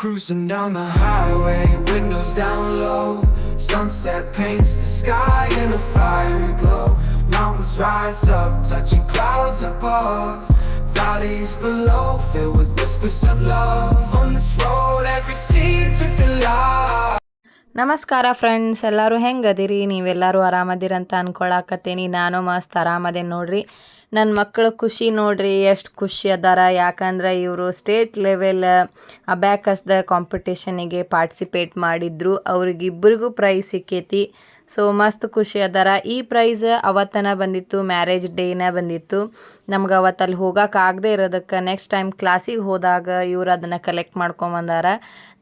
Cruising down the highway, windows down low. Sunset paints the sky in a fiery glow. Mountains rise up, touching clouds above. Valleys below, filled with whispers of love. On this road, every scene took the light. ನಮಸ್ಕಾರ friends, ಎಲ್ಲರೂ ಹೆಂಗದಿರಿ? ನೀವೆಲ್ಲರೂ ಆರಾಮದಿರಂತ ಅನ್ಕೊಳಕತ್ತೀನಿ. ನಾನು ಮಸ್ತ್ ಆರಾಮದೇನಿ ನೋಡ್ರಿ. ನನ್ನ ಮಕ್ಕಳು ಖುಷಿ ನೋಡ್ರಿ, ಎಷ್ಟು ಖುಷಿ ಅದಾರ. ಯಾಕಂದ್ರೆ ಇವರು ಸ್ಟೇಟ್ ಲೆವೆಲ್ ಅಬ್ಯಾಕಸ್ದ ಕಾಂಪಿಟೇಷನಿಗೆ ಪಾರ್ಟಿಸಿಪೇಟ್ ಮಾಡಿದ್ರು. ಅವ್ರಿಗಿಬ್ಬರಿಗೂ ಪ್ರೈಸ್ ಸಿಕ್ಕೈತಿ. ಸೊ ಮಸ್ತ್ ಖುಷಿ ಅದಾರ. ಈ ಪ್ರೈಸ್ ಅವತ್ತನ ಬಂದಿತ್ತು, ಮ್ಯಾರೇಜ್ ಡೇನ ಬಂದಿತ್ತು. ನಮ್ಗೆ ಅವತ್ತು ಅಲ್ಲಿ ಹೋಗೋಕೆ ಆಗದೆ ಇರೋದಕ್ಕೆ ನೆಕ್ಸ್ಟ್ ಟೈಮ್ ಕ್ಲಾಸಿಗೆ ಹೋದಾಗ ಇವ್ರು ಅದನ್ನು ಕಲೆಕ್ಟ್ ಮಾಡ್ಕೊಂಬಂದಾರ.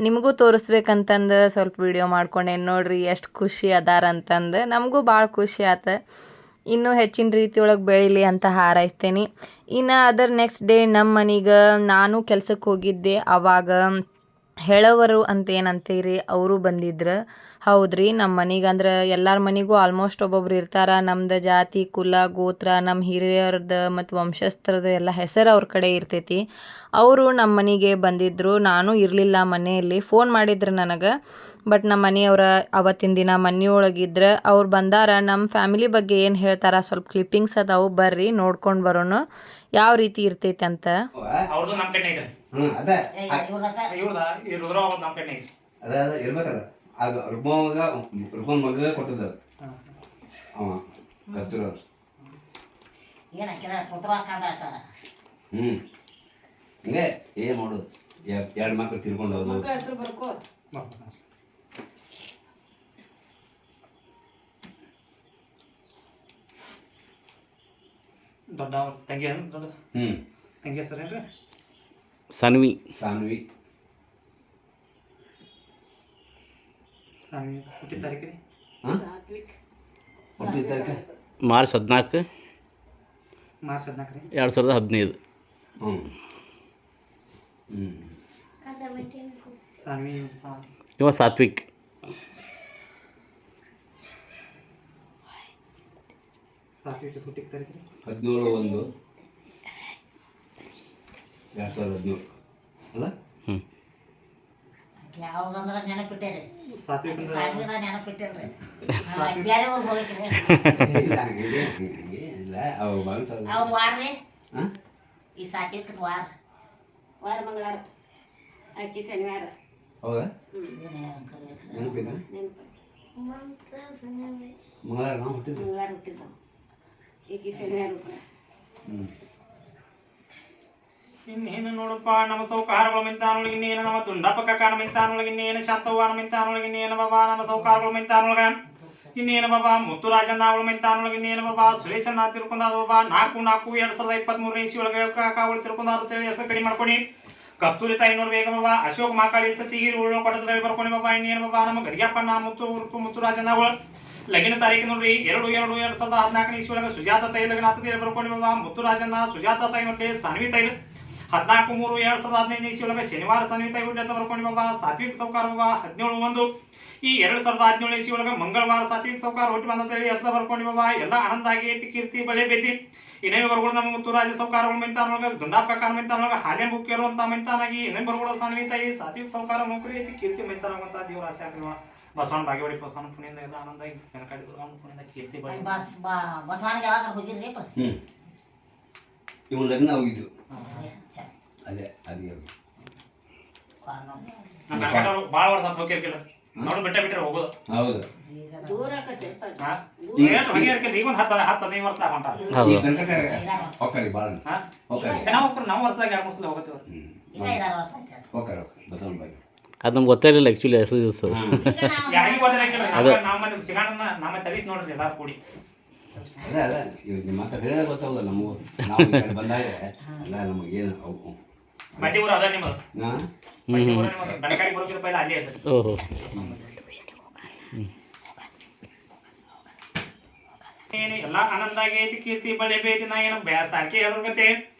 ನಿಮಗೂ ತೋರಿಸ್ಬೇಕಂತಂದು ಸ್ವಲ್ಪ ವಿಡಿಯೋ ಮಾಡ್ಕೊಂಡೇನು ನೋಡ್ರಿ, ಎಷ್ಟು ಖುಷಿ ಅದಾರ ಅಂತಂದು. ನಮಗೂ ಭಾಳ ಖುಷಿ ಆಯ್ತು. ಇನ್ನೂ ಹೆಚ್ಚಿನ ರೀತಿಯೊಳಗೆ ಬೆಳೀಲಿ ಅಂತ ಹಾರೈಸ್ತೇನೆ. ಇನ್ನು ಅದರ ನೆಕ್ಸ್ಟ್ ಡೇ ನಮ್ಮ ಮನೆಗೆ ನಾನು ಕೆಲ್ಸಕ್ಕೆ ಹೋಗಿದ್ದೆ. ಆವಾಗ ಹೇಳೋವರು ಅಂತ ಏನಂತೀರಿ, ಅವರು ಬಂದಿದ್ರು. ಹೌದ್ರಿ, ನಮ್ಮ ಮನೆಗೆ ಅಂದ್ರೆ ಎಲ್ಲರ ಮನೆಗೂ ಆಲ್ಮೋಸ್ಟ್ ಒಬ್ಬೊಬ್ರು ಇರ್ತಾರೆ. ನಮ್ದು ಜಾತಿ ಕುಲ ಗೋತ್ರ ನಮ್ಮ ಹಿರಿಯರ್ದು ಮತ್ತು ವಂಶಸ್ಥರದ ಎಲ್ಲ ಹೆಸರು ಅವ್ರ ಕಡೆ ಇರ್ತೈತಿ. ಅವರು ನಮ್ಮ ಮನೆಗೆ ಬಂದಿದ್ದರು. ನಾನು ಇರಲಿಲ್ಲ ಮನೆಯಲ್ಲಿ. ಫೋನ್ ಮಾಡಿದ್ರು ನನಗೆ. ಬಟ್ ನಮ್ಮ ಮನೆಯವ್ರ ಅವತ್ತಿನ ದಿನ ಮನೆಯೊಳಗಿದ್ರೆ ಅವ್ರು ಬಂದಾರ. ನಮ್ಮ ಫ್ಯಾಮಿಲಿ ಬಗ್ಗೆ ಏನು ಹೇಳ್ತಾರ ಸ್ವಲ್ಪ ಕ್ಲಿಪ್ಪಿಂಗ್ಸ್ ಅದಾವು, ಬರ್ರಿ ನೋಡ್ಕೊಂಡು ಬರೋಣ ಯಾವ ರೀತಿ ಇರ್ತೈತೆ ಅಂತ. ಅವ್ರದ್ದು ನಮ್ಮ ಕಡೆ ಇದೆ. ಅದೇ ಇವ್ರದ ಈ ರುದ್ರ ಅವ್ರದ್ದು ನಮ್ಮ ಕಡೆ ಇದೆ. ಅದೇ ಇರ್ಬೇಕದ. ಅದು ರುಕ್ಮನ್ ಮಗ ಕೊಟ್ಟದ್ದು ಅವ ಕಸ್ತೂರ. ಹಿಂಗೆ ಏನು ಮಾಡೋದು, ಎರಡು ಮಕ್ಕಳು ತಿರ್ಕೊಂಡು ಹೋದ್ರು. ದೊಡ್ಡ ಅವ್ರ ತಂಗಿ ಏನು ದೊಡ್ಡ ತಂಗಿ ಹೆಸರು ಏನ್ರಿ? ಸಾನ್ವಿ ಸಾನ್ವಿ ಹುಟ್ಟಿದ ತಾರೀಕು ರೀ? ಹುಟ್ಟಿದ ತಾರೀಕು ಮಾರ್ಚ್ 14 ಮಾರ್ಚ್ 14 ರೀ 2015. ಸಾನ್ವಿ ಇವ ಸಾತ್ವಿಕ್. ಸಾತ್ವಿಕ್ ಹುಟ್ಟಿದ ತಾರೀಕು ರೀ 17/1/2017 ಅಲ್ಲ? ಯಾವ್ದಂದ್ರೆ ನೆನಪಿಟ್ಟೇರಿ, ಸಾತ್ವಿಕ್ ಸಾವಿರದ ನೆನಪಿಟ್ಟಿಲ್ರಿ. ಬೇರೆ ಊರಿಗೆ ಹೋಗ್ಬೇಕ್ರಿ. ಇಲ್ಲ ಅವು ಅವ್ರ ವಾರ ರೀ, ಈ ಸಾತ್ವಿಕ್ ವಾರ ಮಂಗಳವಾರ, ಆಕಿ ಶನಿವಾರ. ಹೌದಾ? ನೆನಪಿದ ಮಂಗಳವಾರ ನಾವು ಹುಟ್ಟಿದ್ದು. ಮಂಗಳವಾರ ಹುಟ್ಟಿದ್ದು, ಈಕಿ ಶನಿವಾರ ಹುಟ್ಟ. ಇನ್ನೇನು ನೋಡಪ್ಪ, ನಮ್ಮ ಸೌಕಾರಗಳ ಮಿಂತಾನೊಳಗೆ ಇನ್ನೇನು, ನಮ್ಮ ದುಂಡಪ್ಪ ಕಾಣ ಮಿಂತಾನೊಳಗೆ ಇನ್ನೇನು, ಶಾಂತವ್ವನ ಮಿಂತಾನೊಳಗೆ ಇನ್ನೇನು ಬಾಬಾ, ನಮ್ಮ ಸೌಕಾರಗಳ ಮಿಂತಾನೊಳಗೆ ಇನ್ನೇನು ಬಾಬಾ, ಮುತ್ತುರಾಜಣ್ಣ ಅವಳ ಮಿಂತಾನೊಳಗೆ ಇನ್ನೇನು ಬಾಬಾ, ಸುರೇಶಣ್ಣ ತಿರ್ಕೊಂಡಾದ ಬಾಬಾ. 4/4/2023 ಇಸ್ವಿಯೊಳಗೆ ಅವಳು ತಿರ್ಕೊಂಡಾದ ಅಂತೇಳಿ ಹೆಸರು ಕಡಿಮೆ ಮಾಡ್ಕೊಂಡು ಕಸ್ತೂರಿ ತಾಯಿ ನೋಡ್ಬೇಕ ಬಾಬಾ. ಅಶೋಕ್ ಮಾಕಾಳಿ ಸತಿಗಿ ಉಳ್ಳೋ ಕೊಟ್ಟದಲ್ಲಿ ಬರ್ಕೊಂಡು ಬಾಬಾ. ಇನ್ನೇನು ಬಾಬಾ, ನಮ್ಮ ಗರಿಯಪ್ಪಣ್ಣ ಮುತ್ತುರಾಜಣ್ಣ ಅವಳು ಲಗ್ನ ತಾರೀಕು ನೋಡ್ರಿ 2/2/2014 ಇಸ್ವಿಯೊಳಗೆ ಸುಜಾತ ತಾಯಿ ಲಗ್ನ ಆತದಲ್ಲಿ ಬರ್ಕೊಂಡು ಬಾಬಾ. ಮುತ್ತುರಾಜಣ್ಣ ಸುಜಾತ ತಾಯಿ ನೋಡಿ ಸಾನ್ವಿ ತಾಯಿ 14/3/2015 ಇಸ್ವಿಯೊಳಗೆ ಶನಿವಾರ ಸಾನ್ವಿ ತಾಯಿ ಹುಟ್ಟಿ ಅಂತ ಬರ್ಕೊಂಡು ಬಾಬಾ. ಸಾತ್ವಿಕ್ ಸೌಕಾರ ಬಾಬಾ 17/1 ಈ 2017 ಇಸ್ವಿಯೊಳಗೆ ಮಂಗಳವಾರ ಸಾತ್ವಿಕ್ ಸೌಕಾರ ಹುಟ್ಟಿ ಬಂದಂತೇಳಿ ಹೆಸರು ಬರ್ಕೊಂಡು ಬಾಬಾ. ಎಲ್ಲ ಆನಂದ ಆಗೈತಿ, ಕೀರ್ತಿ ಬಳೆ ಬೆದ್ದಿ ಇನ್ನೇ ಬರ್ಗಳು ನಮ್ಮ ಮುತ್ತುರಾಜ ಸೌಕಾರಗಳು ಮಿಂತಾನೊಳಗೆ, ದುಂಡಪ್ಪ ಕಾಣ ಮಿಂತಾನೊಳಗೆ, ಹಾಲೆ ಮುಖ್ಯರು ಅಂತ ಮಿಂತಾನಾಗಿ ಇನ್ನೇ ಬರ್ಗಳು ಸಾನ್ವಿ ತಾಯಿ ಸಾತ್ವಿಕ್ ಸೌಕಾರ ನೌಕರಿ ಐತಿ, ಕೀರ್ತಿ ಮಿಂತಾನಾಗಂತ ದೇವ್ರ ಆಸೆ ಆಗ್ಲಿವ. ಬಸವಣ್ಣ ಬಾಗೇವಾಡಿ ಬಸವಣ್ಣ ಪುಣ್ಯದಿಂದ ಎಲ್ಲ ಆನಂದ ನೆನಕಾಡಿದ್ರು. ಅವನ ಪುಣ್ಯದಿಂದ ಕೀರ್ತಿ ಬಳೆ. ಬಸವನಿಗೆ ಯಾವಾಗ ಹೋಗಿದ್ರಿ? ಇವ್ ಲಗ್ನ ಹೋಗಿದ್ದು ಅಲ್ಲೇ ಅದೇ ಭಾಳ ವರ್ಷ ಅಂತ ಹೋಗಿರ್ಕಿಲ್ಲ ನೋಡು, ಬಿಟ್ಟರೆ ಹೋಗೋದು. ಹೌದು. ದೂರ ಆಕತ್ತೇಪ್ಪ. ಈಗ ಒಂದು 10-15 ವರ್ಷ ಹೊಂಟಾರ. ಹೊಕ್ಕರಿ ಭಾಳ ನಾವು ವರ್ಷದಾಗ 2-3 ಸಲ ಹೋಗತ್ತೇವೆ. ಈಗ 5-6 ವರ್ಷ ಆಯ್ತು. ಹೊಕ್ಕರ ಬಸವನ ಬಾಗಿ ಅದು ನಮ್ಗೆ ಗೊತ್ತಾಗಿಲ್ಲ ಆ್ಯಕ್ಚುಲಿ ಎಷ್ಟು ದಿವಸ. ಯಾರಿಗೂ ಗೊತ್ತಿರಕ್ಕಿಲ್ಲ. ನಮ್ಮ ಸಿಗಾಣನ್ನ ನಮ್ಮ ತರಿಸಿ ನೋಡ್ರಿ ಎಲ್ಲಾರು ಕೂಡಿ. ಅದೇ ಅದ ಇವಾಗ ನಿಮ್ಮ ಮಾತ್ರ ಹೇಳಿದಾಗ ಗೊತ್ತಾಗೋಲ್ಲ ನಮಗೂ. ನಾವು ಬಂದಾಗ ಅಲ್ಲ ನಮಗೇನು ಅವು ಮಟ್ಟಿ ಊರು ಅದ ನಿಮ್ಮದು. ಬನಕಾಡಿ ಬರೋಕಿದ ಪೈಲ ಅಲ್ಲೇ ಇರ್ತದೆ. ಓಹೋ. ಎಲ್ಲ ಆನಂದ ಆಗೈತಿ, ಕೀರ್ತಿ ಬಳೆ ಬೇತಿ. ನಾ ಏನು ಸಾರ್ಕೆ ಹೇಳೋಗತ್ತೆ,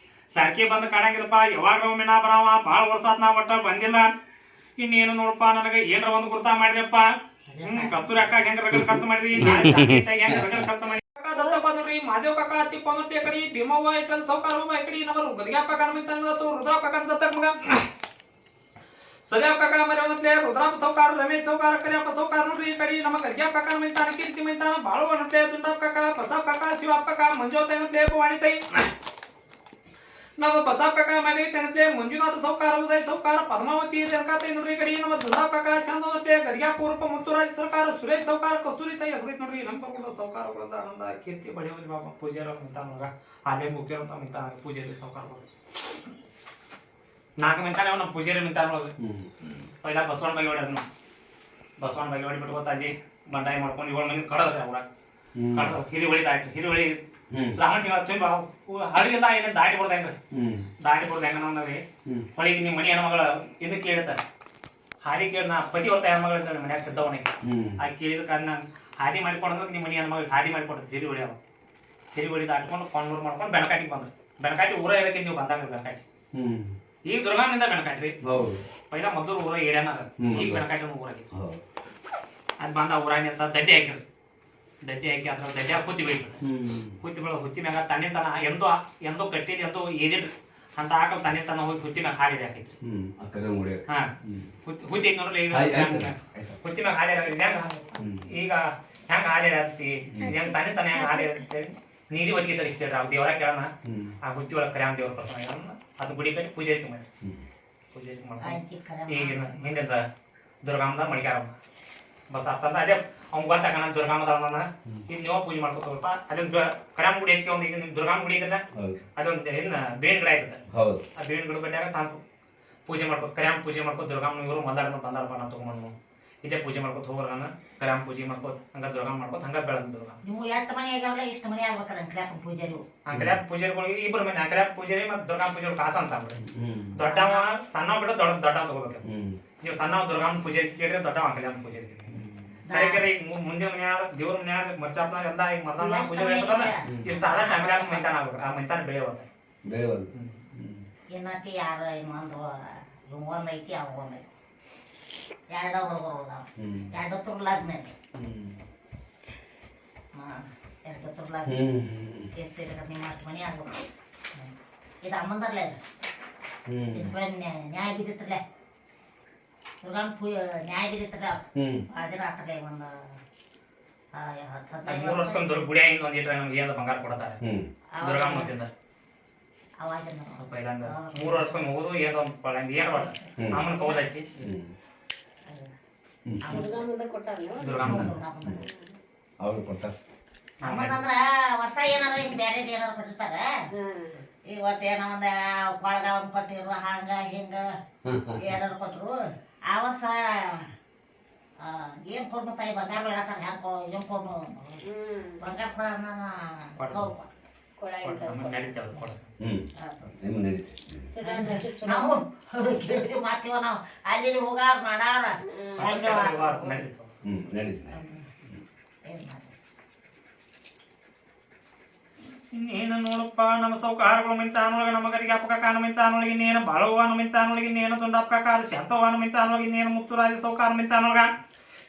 ಸಾರ್ಕೆ ಬಂದು ಕಾಣಂಗಿಲ್ಲಪ್ಪ. ಯಾವಾಗ ಒಮ್ಮೆ ನಾ ಬರವ, ಭಾಳ ವರ್ಷ ಆತ್ ನಾ ಒಟ್ಟ ಬಂದಿಲ್ಲ. ಇನ್ನೇನು ನೋಡಪ್ಪ, ನನಗೆ ಏನರ ಒಂದು ಗುರ್ತಾ ಮಾಡಿರಪ್ಪ. ಕಸ್ತೂರಿ ಅಕ್ಕ ಹೆಂಗ ರಗಡ್ ಖರ್ಚು ಮಾಡಿರಿ, ಹೆಂಗ ರಗಡ್ ಖರ್ಚು ಮಾಡಿ ದತ್ತಪ್ಪ ನೋಡ್ರಿ. ಮಾದೇವ್ ಕಾಕ ತಿಪ್ಪ ನೋಟ್ಟಿ ಕಡೆ, ಭೀಮವ್ವ ಇಟ್ಟಲ್ ಸೌಕಾರ ಈ ಕಡೆ ನಮ್ಮ ಗದಿಯಪ್ಪ ಕಾಣ ಮಿಂತ ರುದ್ರಪ್ಪ ಕಾಣ ದತ್ತ ಮಗ. ಸದ್ಯಾಪ್ ಕಾಕ ಮರ್ಯಾವತ್ಲೆ ರುದ್ರಾಪ ಸೌಕಾರ ರಮೇಶ್ ಸೌಕಾರ ಕರಿಯಪ್ಪ ಸೌಕಾರ ನೋಡ್ರಿ ಈ ಕಡೆ ನಮ್ಮ ಗರ್ಗ್ಯಾಪ್ ಕಾಕ ಮಿಂತಾನ ಕೀರ್ತಿ ಮಿಂತಾನ ಬಾಳು ಅನ್ನಪ್ಲೆ ದುಂಡಾಪ್ ಕಾಕ ಪ್ರಸಾಪ್ ಕಾಕ ಶಿವಾಪ್ ಕಾಕ ಮಂಜೋತ್ ಏನಪ್ಲೆ ವಾಣಿತೈ ನಮ್ಮ ಬಸಾಪ್ ಕಾಕ ಮಾದೇವಿ ಏನಪ್ಲೆ ಮಂಜುನಾಥ ಸೌಕಾರ ಉದಯ ಸೌಕಾರ ಪದ್ಮಾವತಿ ರೇಣುಕಾತೈ ನೋಡ್ರಿ ಈ ಕಡೆ ನಮ್ಮ ದುಂಡಾಪ್ ಕಾಕ ಶಾಂತನಪ್ಲೆ ಗರ್ಗ್ಯಾಪ್ ಪೂರ್ವ ಮುತ್ತುರಾಜ್ ಸರ್ಕಾರ ಸುರೇಶ್ ಸೌಕಾರ ಕಸ್ತೂರಿ ತೈ ಹೆಸರೈತ್ ನೋಡ್ರಿ ನಮ್ಮ ಪಕ್ಕದ ಸೌಕಾರಗಳದ ಆನಂದ ಕೀರ್ತಿ ಬಡಿಯವಲಿ ಬಾಬಾ ಪೂಜಾರ ಮಿಂತಾನ ಮಗ ಹಾಲೆ ಮುಖ್ಯ ಅಂತ ಮಿಂತಾನ ಪೂಜಾರಿ ಸೌಕಾರ ನಾಲ್ಕು ಮಿಂತಾನೆ ನಮ್ಮ ಪೂಜಾರಿ ಮಿಂತಾನ ಪೈಲ ಬಸವಣ್ಣ ಬಗ್ಗೆ ಹೊಡ್ಯಾರ ಬಸವಣ್ಣ ಬಗ್ಗೆ ಹೊಡಿಬಿಟ್ಟು ಗೊತ್ತಾಜಿ ಬಂಡಾಯಿ ಮಾಡ್ಕೊಂಡು 7 ಮಂದಿ ಕಡದ್ರಿ ಅವ್ರ ಕಡ್ದು ಹಿರಿವಳಿ ದಾಟಿ ಹಿರಿವಳಿ ಶ್ರಾವಣ ತಿಂಗಳ ತುಂಬ ಹಳಿಗೆಲ್ಲ ಏನೇ ದಾಟಿ ಬಿಡ್ದ ಹೆಂಗ ದಾಟಿ ಬಿಡ್ದ ಹೆಂಗ ನೋಡ್ರಿ ಹೊಳಿಗೆ ನಿಮ್ಮ ಮನೆ ಹೆಣ್ಮಗಳ ಇದಕ್ಕೆ ಕೇಳ್ತಾರೆ ಹಾದಿ ಕೇಳಿ ನಾ ಪತಿ ಹೊತ್ತ ಹೆಣ್ಮಗಳ ಇದ್ದಾಳೆ ಮನ್ಯಾಗ ಸಿದ್ದವನಿಗೆ ಆ ಕೇಳಿದ ಕಾರಣ ಹಾದಿ ಮಾಡಿಕೊಂಡ್ರೆ ನಿಮ್ಮ ಮನೆ ಹೆಣ್ಮಗಳಿಗೆ ಹಾದಿ ಮಾಡಿಕೊಡ್ತೀವಿ ಹಿರಿವಳಿ ಅವ ಹಿರಿವಳಿ ದಾಟ್ಕೊಂಡು ಕೊಂಡೂರು ಮಾಡ್ಕೊಂಡು ಬೆಣಕಾಟಿಗೆ ಬಂದ್ರಿ ಬೆಣಕಾಟಿ ಊರ ಇರಕ್ಕೆ ನೀವು ಬಂದಾಗ ಬೆಣಕಾಟಿ ಈಗ ದುರ್ಗಾಮಿಂದ ಬೆಣಕಾಟ್ರಿ ಪೈಲ ಮೊದಲು ಊರ ಏರಿಯಾನ ಈಗ ಬೆಣಕಾಟಿ ಊರಾಗಿ ಅದು ಬಂದ ಊರಾಗಿ ಅಂತ ದಡ್ಡಿ ಹಾಕಿರಿ ದಡ್ಡಿ ಹಾಕಿ ಅದ್ರ ದಡ್ಡಿ ಹುತ್ತಿ ಬೆಳಿತದೆ ಹುತ್ತಿ ಬೆಳೆದ ಹುತ್ತಿ ಮ್ಯಾಗ ತನ್ನಿಂತನ ಎಂದೋ ಕಟ್ಟಿದ್ ಎಂದೋ ಏದಿಲ್ರಿ ಅಂತ ಹಾಕಲ್ ತನ್ನಿಂತನ ಹೋಗಿ ಹುತ್ತಿ ಮ್ಯಾಗ ಹಾಲಿದೆ ಹಾಕೈತ್ರಿ ಹಾ ಹುತ್ತಿ ಐತಿ ನೋಡ್ರಿ ಈಗ ಹುತ್ತಿ ಮ್ಯಾಗ ಹಾಲಿ ಈಗ ಹೆಂಗ ಹಾಲಿ ಆಗ್ತಿ ಹೆಂಗ ತನ್ನಿಂತನ ಹೆಂಗ ಹಾಲಿ ಅಂತೇಳಿ ನೀರಿ ಒದಗಿ ತರಿಸ್ಬೇಡ್ರಿ ಅವ್ ದೇವರ ಕೇಳೋಣ ಆ ಹುತ್ತಿ ಒಳಗೆ ಕರ್ಯಾಮ ದೇವ್ರ ಪ್ರಸನ್ನ ಅದು ಗುಡಿ ಕಟ್ಟಿ ಪೂಜೆ ಮಾಡಿ ಪೂಜೆ ಮಾಡಿ ಈಗಿನ ಹಿಂದಿಂದ ದುರ್ಗಾಮದ ಮಡಿಕ್ಯಾರಮ್ಮ ಬಸ್ ಆಗ್ತಂದ ಅದೇ ಅವ್ನು ಗೊತ್ತಾಗ ದುರ್ಗಾಮದ ಈಗ ನೀವು ಪೂಜೆ ಮಾಡ್ಕೊತ ಅದೊಂದು ಕರ್ಯಾಮ ಗುಡಿ ಹೆಚ್ಚಿಗೆ ಒಂದು ಈಗ ನಿಮ್ ದುರ್ಗಾಮ ಗುಡಿ ಇದ್ರೆ ಅದೊಂದು ಇನ್ನು ಬೇವಿನ ಗಿಡ ಆಯ್ತದೆ ಆ ಬೇವಿನ ಗಿಡ ಬಡ್ಯಾಗ ತಾನು ಪೂಜೆ ಮಾಡ್ಕೊತ ಕರ್ಯಾಮ ಪೂಜೆ ಮಾಡ್ಕೊತ ದುರ್ಗಾಮ ಇವರು ಮೊದಲಾಡ ಬಂದಾರಪ್ಪ ನಾವು ತಗೊಂಡು ಇದೇ ಪೂಜೆ ಮಾಡ್ಕೊತ ಹೋಗೋಣ ಕರ್ಯಾಮ ಪೂಜೆ ಮಾಡ್ಕೊತ ಹಂಗ ದುರ್ಗಾಮ ಮಾಡ್ಕೊತ ಹಂಗ ಬೆಳೆದ ದುರ್ಗಾಮ ನೀವು ಎಷ್ಟು ಮನೆ ಆಗ್ಯಾವಲ್ಲ ಇಷ್ಟು ಮನೆ ಆಗ್ಬೇಕಾರ ಅಂಕಲ್ಯಾಪ ಪೂಜಾರಿ ಅಂಕಲ್ಯಾಪ ಪೂಜಾರಿಗಳಿಗೆ ಇಬ್ಬರು ಮನೆ ಅಂಕಲ್ಯಾಪ ಪೂಜಾರಿ ಮತ್ತು ದುರ್ಗಾಮ ಪೂಜಾರಿ ಕಾಸ ಅಂತ ಅಂದ್ರಿ ದೊಡ್ಡವ ಸಣ್ಣವ ಬಿಟ್ಟು ದೊಡ್ಡವ ತಗೋಬೇಕು ನೀವು ಸಣ್ಣವ ದುರ್ಗಾಮ ಪೂಜೆ ಕೇಳಿದ್ರೆ ದೊಡ್ಡವ ಅಂಕಲ್ಯಾಪ ಪೂಜಾರಿ ಕರೆ ಈಗ ಮುಂದೆ ಮನ್ಯಾಗ ದೇವ್ರ ಮನ್ಯಾಗ ಮರ್ಚಾಪ್ನ ಎಲ್ಲ ಈಗ ಮರ್ದಾನ ಪೂಜೆ ಮಾಡ್ತಾರಲ್ಲ ಇಷ್ಟ ಅದ ಅಂಕಲ್ಯಾಪ ಮೈತಾನ ಆಗ್ಬೇಕು ಆ ಮೈತಾನ ಬೆಳೆಯೋದು ಏನೈತಿ ಯಾರು ಇನ್ನೊಂದು ಒಂದ್ ಐತಿ ಅವ ಒಂದ್ ಐತಿ ಎರಡು ಹುಡುಗರು ಉಳ್ದಾವ ಎರಡು ತುರ್ಲಾಗ್ನ ಎರಡು ತುರ್ಲಾಗ್ ನಿಮ್ಮ ಅಷ್ಟು ಮನೆ ಆಗ್ಬೇಕು ಇದು ಅಮ್ಮಂದರ್ಲೆ ನ್ಯಾಯ ಬಿದ್ದಿತ್ರಲೆ ದುರ್ಗಾನ್ ನ್ಯಾಯ ಬಿದ್ದಿತ್ರಲ್ಲ ಅದಿರ ಆತಲೆ ಒಂದು 3 ವರ್ಷಕ್ಕೊಂದು ಗುಡಿಯಾಗಿಂದ ಒಂದ್ ಇಟ್ರೆ ನಮ್ಗೆ ಏನು ಬಂಗಾರ ಕೊಡ್ತಾರೆ ದುರ್ಗಾಮ ಅಂತಿಂದ ಅವಾಗ 3 ವರ್ಷಕ್ಕೊಮ್ಮೆ ಹೋಗೋದು ಏನೋ ಒಂದು ಏನು ಬರ್ತದೆ ಅಮ್ಮನ ಕೌಲ್ ಹಚ್ಚಿ ಅವ್ರು ಕೊಡ್ತಾರೆ ಅಮ್ಮದಂದ್ರ ವರ್ಷ ಏನಾರ ಹಿಂಗೆ ಬೇರೆದು ಏನಾರ ಕೊಟ್ಟಿರ್ತಾರ ಈಗ ಒಟ್ಟು ಏನೋ ಒಂದು ಕೊಳಗ ಒಂದು ಕೊಟ್ಟಿರು ಹಂಗ ಹಿಂಗ ಏನಾರು ಕೊಟ್ಟರು ಆ ವರ್ಷ ಏನು ಕೊಡ್ನು ತಾಯಿ ಬಂಗಾರ ಬೇಡತ್ತಾರ ಹೆಂಗೆ ಏನು ಕೊಡ್ನು ಬಂಗಾರ ನಾವು ಕೇಳ್ತೀವಿ ಮಾಡ್ತೀವ ನಾವು ಅಲ್ಲಿ ಹೋಗಾರ ಮಾಡಾರ ಇನ್ನೇನು ನೋಡಪ್ಪ ನಮ್ಮ ಸೌಕಾರಗಳು ಮಿಂತಾನೊಳಗೆ ನಮ್ಮ ಗರಿಗೆ ಅಪ್ಪಕ ಕಾನ ಮಿಂತಾನೊಳಗೆ ಇನ್ನೇನು ಬಾಳುವಾನ ಮಿಂತಾನೊಳಗೆ ಇನ್ನೇನು ದುಂಡಪ್ಪ ಕಾರ ಶಾಂತವಾನ ಮಿಂತಾನೊಳಗೆ ಇನ್ನೇನು ಮುತ್ತುರಾಜ ಸೌಕಾರ ಮಿಂತಾನೊಳಗ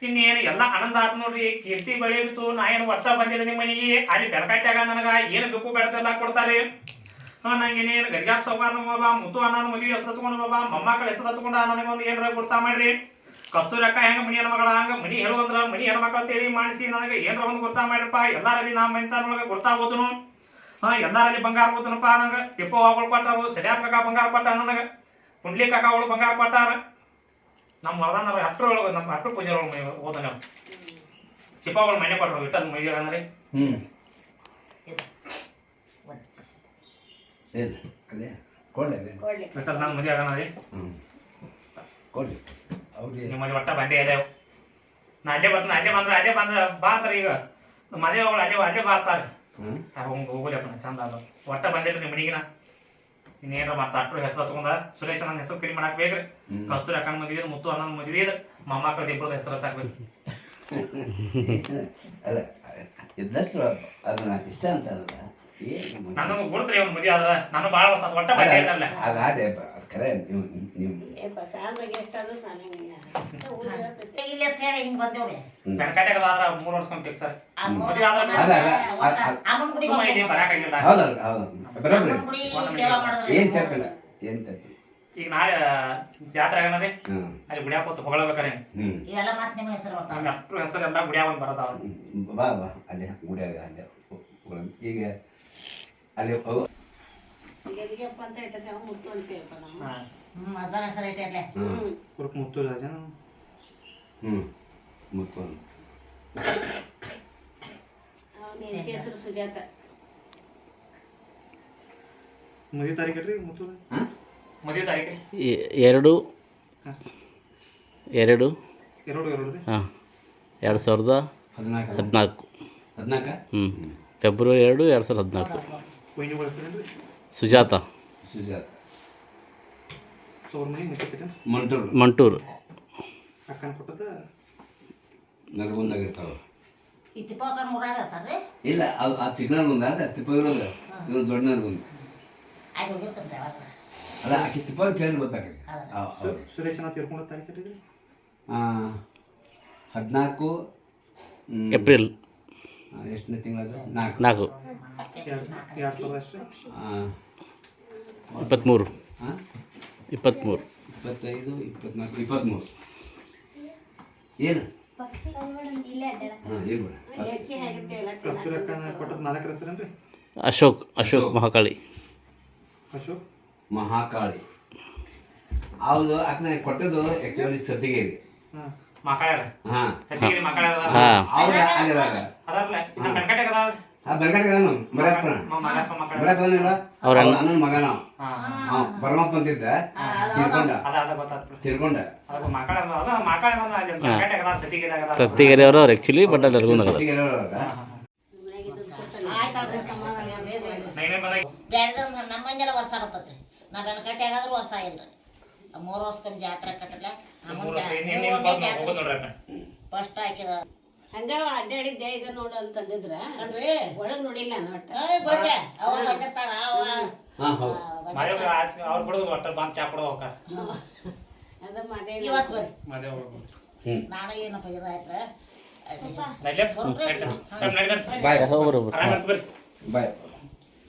ಇನ್ನೇನು ಎಲ್ಲ ಆನಂದ ಆತ್ ನೋಡ್ರಿ ಕೀರ್ತಿ ಬಳಿ ಬಿತ್ತು ನಾ ಏನು ಒಟ್ಟ ಬಂದಿದ್ದೆ ನಿಮ್ಮ ಮನೆಗೆ ಅಲ್ಲಿ ಬೆಳಕಟ್ಟಾಗ ನನಗ ಏನು ಬೇಕು ಬೆಳೆದೆಲ್ಲ ಕೊಡ್ತಾರೆ ನಂಗೆ ಇನ್ನೇನು ಗರಿಗಾಪ್ ಸೌಕಾರ ಬಾಬಾ ಮುತ್ತು ಅಣ್ಣನ ಮದುವೆ ಹೆಸರು ಹಚ್ಕೊಂಡು ಬಾಬಾ ಮೊಮ್ಮಕ್ಕಳ ಹೆಸರು ಹಚ್ಕೊಂಡು ನನಗೆ ಒಂದು ಏನಾರ ಗುರ್ತಾ ಮಾಡ್ರಿ ಕಸ್ತೂರಿ ಅಕ್ಕ ಹೆಂಗ ಮನಿ ಹೆಣ್ಮಗಳ ಹಂಗ ಮನಿ ಹೇಳುವಂದ್ರ ಮನಿ ಹೆಣ್ಮಕ್ಳ ತೇಳಿ ಮಾಡಿಸಿ ನನಗೆ ಏನಾರ ಒಂದು ಗುರ್ತಾ ಮಾಡ್ರಪ್ಪ ಎಲ್ಲಾರಲ್ಲಿ ನಾ ಮಿಂತಾನೊಳಗೆ ಗುರ್ತಾಗೋದನು ಎಲ್ಲಾರಲ್ಲಿ ಬಂಗಾರ ಹೋದನಪ್ಪ ನಂಗೆ ತಿಪ್ಪ ಅವಳು ಕೊಟ್ಟರು ಸರಿಯಾದ ಕಾಕ ಬಂಗಾರ ಕೊಟ್ಟ ನನಗೆ ಪುಂಡ್ಲಿ ಕಾಕ ಅವಳು ಬಂಗಾರ ಕೊಟ್ಟಾರ ನಮ್ಮ ಹೊರದಾನ ಅಟ್ರ ಒಳಗೆ ನಮ್ಮ ಅಟ್ರ ಪೂಜೆ ಒಳಗೆ ಹೋದ ನಾವು ತಿಪ್ಪ ಅವಳು ಮನೆ ಕೊಟ್ಟರು ಇಟ್ಟದ ಮೈಗೆ ಅಂದ್ರೆ ಇಟ್ಟದ ನಾನು ಮದುವೆ ಆಗೋಣ ರೀ ನಿಮ್ಮ ಮನೆ ಒಟ್ಟ ಬಂದೇ ಇದೆ ನಾ ಅಲ್ಲೇ ಬರ್ತಾನೆ ಅಲ್ಲೇ ಬಂದ ಬಾ ಅಂತಾರೆ ಈಗ ಮದುವೆ ಅವಳು ಅಲ್ಲೇ ಬರ್ತಾರೆ ಹೋಗ್ಲಪ್ಪ ಚಂದ ಅದ ಒಟ್ಟ ಬಂದಿಲ್ರಿ ನಿಮ್ಮ ಮನೆಗಿನ ಇನ್ನೇನ್ರ ಮತ್ತೆ ಅಟ್ರು ಹೆಸರು ಹಚ್ಕೊಂಡ ಸುರೇಶ್ ನನ್ನ ಹೆಸರು ಕಡಿಮೆ ಮಾಡಕ್ ಬೇಕ್ರಿ ಕಸ್ತೂರಿ ಅಕ್ಕನ ಮದುವೆ ಮುತ್ತು ಅಣ್ಣನ ಮದುವೆ ಮೊಮ್ಮಕ್ಕಳದ ಇಬ್ಬರದ ಹೆಸರು ಹಚ್ಚಾಕ್ಬೇಕು ಅಲ್ಲ ಇದ್ದಷ್ಟು ಅದನ್ನ ಇಷ್ಟ ಅಂತ ನನಗೆ ಗುರುತ್ರಿ ಒಂದು ಮದುವೆ ಅದ ನಾನು ಭಾಳ ವರ್ಷ ಒಟ್ಟ ಬಂದೇ ಇರಲ್ಲ ಅದೇ ಖರೆ ನೀವು ಇಲ್ಲಿ ಅಂತ ಹೇಳಿ ಹಿಂಗೆ ಬಂದೇವ್ರಿ ಬೆಳಕಾಟ್ಯಾಗ ಆದ್ರ 3 ವರ್ಷಕ್ಕೊಂದು ಫಿಕ್ಸ್ ಸರ್ ಮದುವೆ ಆದ್ರೆ ಅಮ್ಮನ ಗುಡಿ ಬರಾಕಾಗಿಲ್ಲ ಹೌದಲ್ಲ ಹೌದು ಬರೋಬ್ರಿ ಏನು ತಪ್ಪಿಲ್ಲ ಈಗ ನಾಳೆ ಜಾತ್ರೆ ಆಗಣ ರೀ ಹಾಂ ಅಲ್ಲಿ ಗುಡಿಯಾಗ ಕೂತು ಹೊಗಳಬೇಕಾರೆ ಹ್ಞೂ ಇವೆಲ್ಲ ಮತ್ತೆ ನಿಮ್ಮ ಹೆಸರು ಬರ್ತಾವೆ. ಅಷ್ಟು ಹೆಸರು ಎಲ್ಲ ಗುಡಿಯಾಗ ಒಂದು ಬರೋದಾವ. ಬಾ ಬಾ ಅಲ್ಲೇ ಗುಡಿಯಾಗ ಅಲ್ಲೇ ಈಗ ಅಲ್ಲಿ ಗೆಲ್ಗೆಪ್ಪ ಅಂತ ಇಟ್ಟದೆ ಅವ್ನು ಮುತ್ತು ಅಂತೇಳಪ್ಪ ನಾವು. ಹಾಂ ಅಜ್ಜನ ಹೆಸರು ಐತೆ ಕುರುಕ್ ಮುತ್ತು ರಾಜ ಹ್ಞೂ ಮತ್ತೊಂದು ಅವನ ಹೆಂಡತಿ ಹೆಸರು ಸುಜಾತ. ಮದುವೆ ತಾರೀಕು ರೀ ಮುತ್ತು ಮದುವೆ ತಾರೀಕು ರೀ ಎರಡು ಎರಡು ರೀ ಹಾಂ 2014 14 ಹ್ಞೂ ಫೆಬ್ರವರಿ 2 2014 ಕೊಯ್ನಿ ಬಳಸ್ತೀರೇನು ರೀ ಸುಜಾತ ಸುಜಾತ ತೋರ್ ಮನೆ ಮುಚ್ಚಕ್ಕೆ ಮಂಟೂರು ಮಂಟೂರು ಅಕ್ಕನ ಕೊಟ್ಟದ ನರಗುಂದಾಗ ಇರ್ತಾವೆ ಈ ತಿಪ್ಪಕ್ಕನ ಊರಾಗ ಇರ್ತಾರೆ. ಇಲ್ಲ ಅದು ಆ ಚಿಕ್ಕ ನರಗುಂದ ಅದ ತಿಪ್ಪ ಇರೋಲ್ಲ ಇದು ದೊಡ್ಡ ನರಗುಂದ ಅಲ್ಲಿ ಹೋಗಿರ್ತಂತೆ ಅವಾಗ. ಅಲ್ಲ ಆಕೆ ತಿಪ್ಪ ಕೇಳಿ ಗೊತ್ತಾಗ್ತದೆ ಸುರೇಶನ ತೀರ್ಕೊಂಡು ತಾರೀಕು ಕಟ್ಟಿದ್ರಿ 14 ಏಪ್ರಿಲ್ ಎಷ್ಟನೇ ತಿಂಗಳದು 4 2000 ಅಷ್ಟೇ 23 ಹಾಂ 23 25 24 23 ಏನು ಹಾಂ ಇರ್ಬೇಡ ಲೆಕ್ಕಿ ಆಗಿರ್ತೇವಲ್ಲ ಕಸ್ತೂರಿ ಅಕ್ಕನ ಕೊಟ್ಟದ 4 ಹೆಸರೇನ್ರಿ ಅಶೋಕ್ ಮಹಾಕಾಳಿ ಅಶೋಕ್ ಮಹಾಕಾಳಿ ಹೌದು ಆಕೆ ಕೊಟ್ಟದ್ದು ಆ್ಯಕ್ಚುಲಿ ಸತ್ತಿಗೇರಿ ಹಾಂ ಮಕ್ಕಳ ಹಾಂ ಸತ್ತಿಗಿರಿ ಮಕ್ಕಳ ಹಾಂ ಅವ್ರ ಅಲ್ಲಿದಾಗ ಅದಾರಲ್ಲ ಇನ್ನು ಬೆನಕಟ್ಟೆ ಅದಾವ ಆ ಬರ್ಗಟ್ಟಿಗೆ ಮರ್ಯಪ್ಪನ ಮಲ್ಲಪ್ಪ ಮಕ್ಕಳ ಮರ್ಯಪ್ಪನಿಲ್ಲ ಅವ್ರ ಅಣ್ಣನ ಮಗ ನಾವು ಹಾಂ ಪರಮಪ್ಪ ಅಂತಿದ್ದ ತೀರ್ಕೊಂಡ ಅದ ಗೊತ್ತಾಗ್ತದೆ ತೀರ್ಕೊಂಡ ಅದು ಮಕ್ಕಳ ಅದ ಮಕ್ಕಳ ಅಲ್ಲಿ ಬೆನಕಟ್ಟೆ ಅದ ಸತ್ತಿಗಿರಿ ಅದ ಸತ್ತಿಗೆರೆ ಅವರು ಅವ್ರು ಆ್ಯಕ್ಚುಲಿ ಬಟ್ ಅಲ್ಲಿ ನರಗುಂದ ಆಯ್ತು ನೈನೇ ಬಂದಾಗ ಬೇರೆ ನಮ್ಮ ಮಂದಿಯೆಲ್ಲ ವರ್ಷ ಬರ್ತೈತ್ರಿ. ನಾ ಬೆನಕಟ್ಟೆ ಆಗಾದ್ರೂ ವರ್ಷ ಇಲ್ರಿ. 3 ವರ್ಷಕ್ಕೊಂದು ಜಾತ್ರೆ ಆಕತ್ತಲ್ಲ. ಹೋಗೋದು ನೋಡ್ರಿ ಅಕ್ಕ ಫಸ್ಟ್ ಹಾಕಿದ ಹಂಗ ಅಡ್ಡಾಡಿದ್ದೆ ಇದು ನೋಡು ಅಂತಂದಿದ್ರ ಅಲ್ರಿ ಒಳಗ್ ನೋಡಿಲ್ಲ ನೋಟ. ಬರ್ರೆ ಅವ್ರು ಬಂದಿರ್ತಾರ ಹಾಂ ಹೌದು ಮದುವೆ ಅವ್ರು ಬಿಡೋದು ಒಟ್ಟ ಬಂದು ಚಾ ಕೊಡೋದು ಹೋಗ್ತಾರ ಅದ ಮಾಡೇ ಇವತ್ತು ಬರ್ರಿ. ಮದುವೆ ಹೋಗ್ಬೋದು ನಾನು ಏನಪ್ಪ ಇದಾಯ್ತ್ರೆ ಬರೋಬರ್ ಬಾಯ್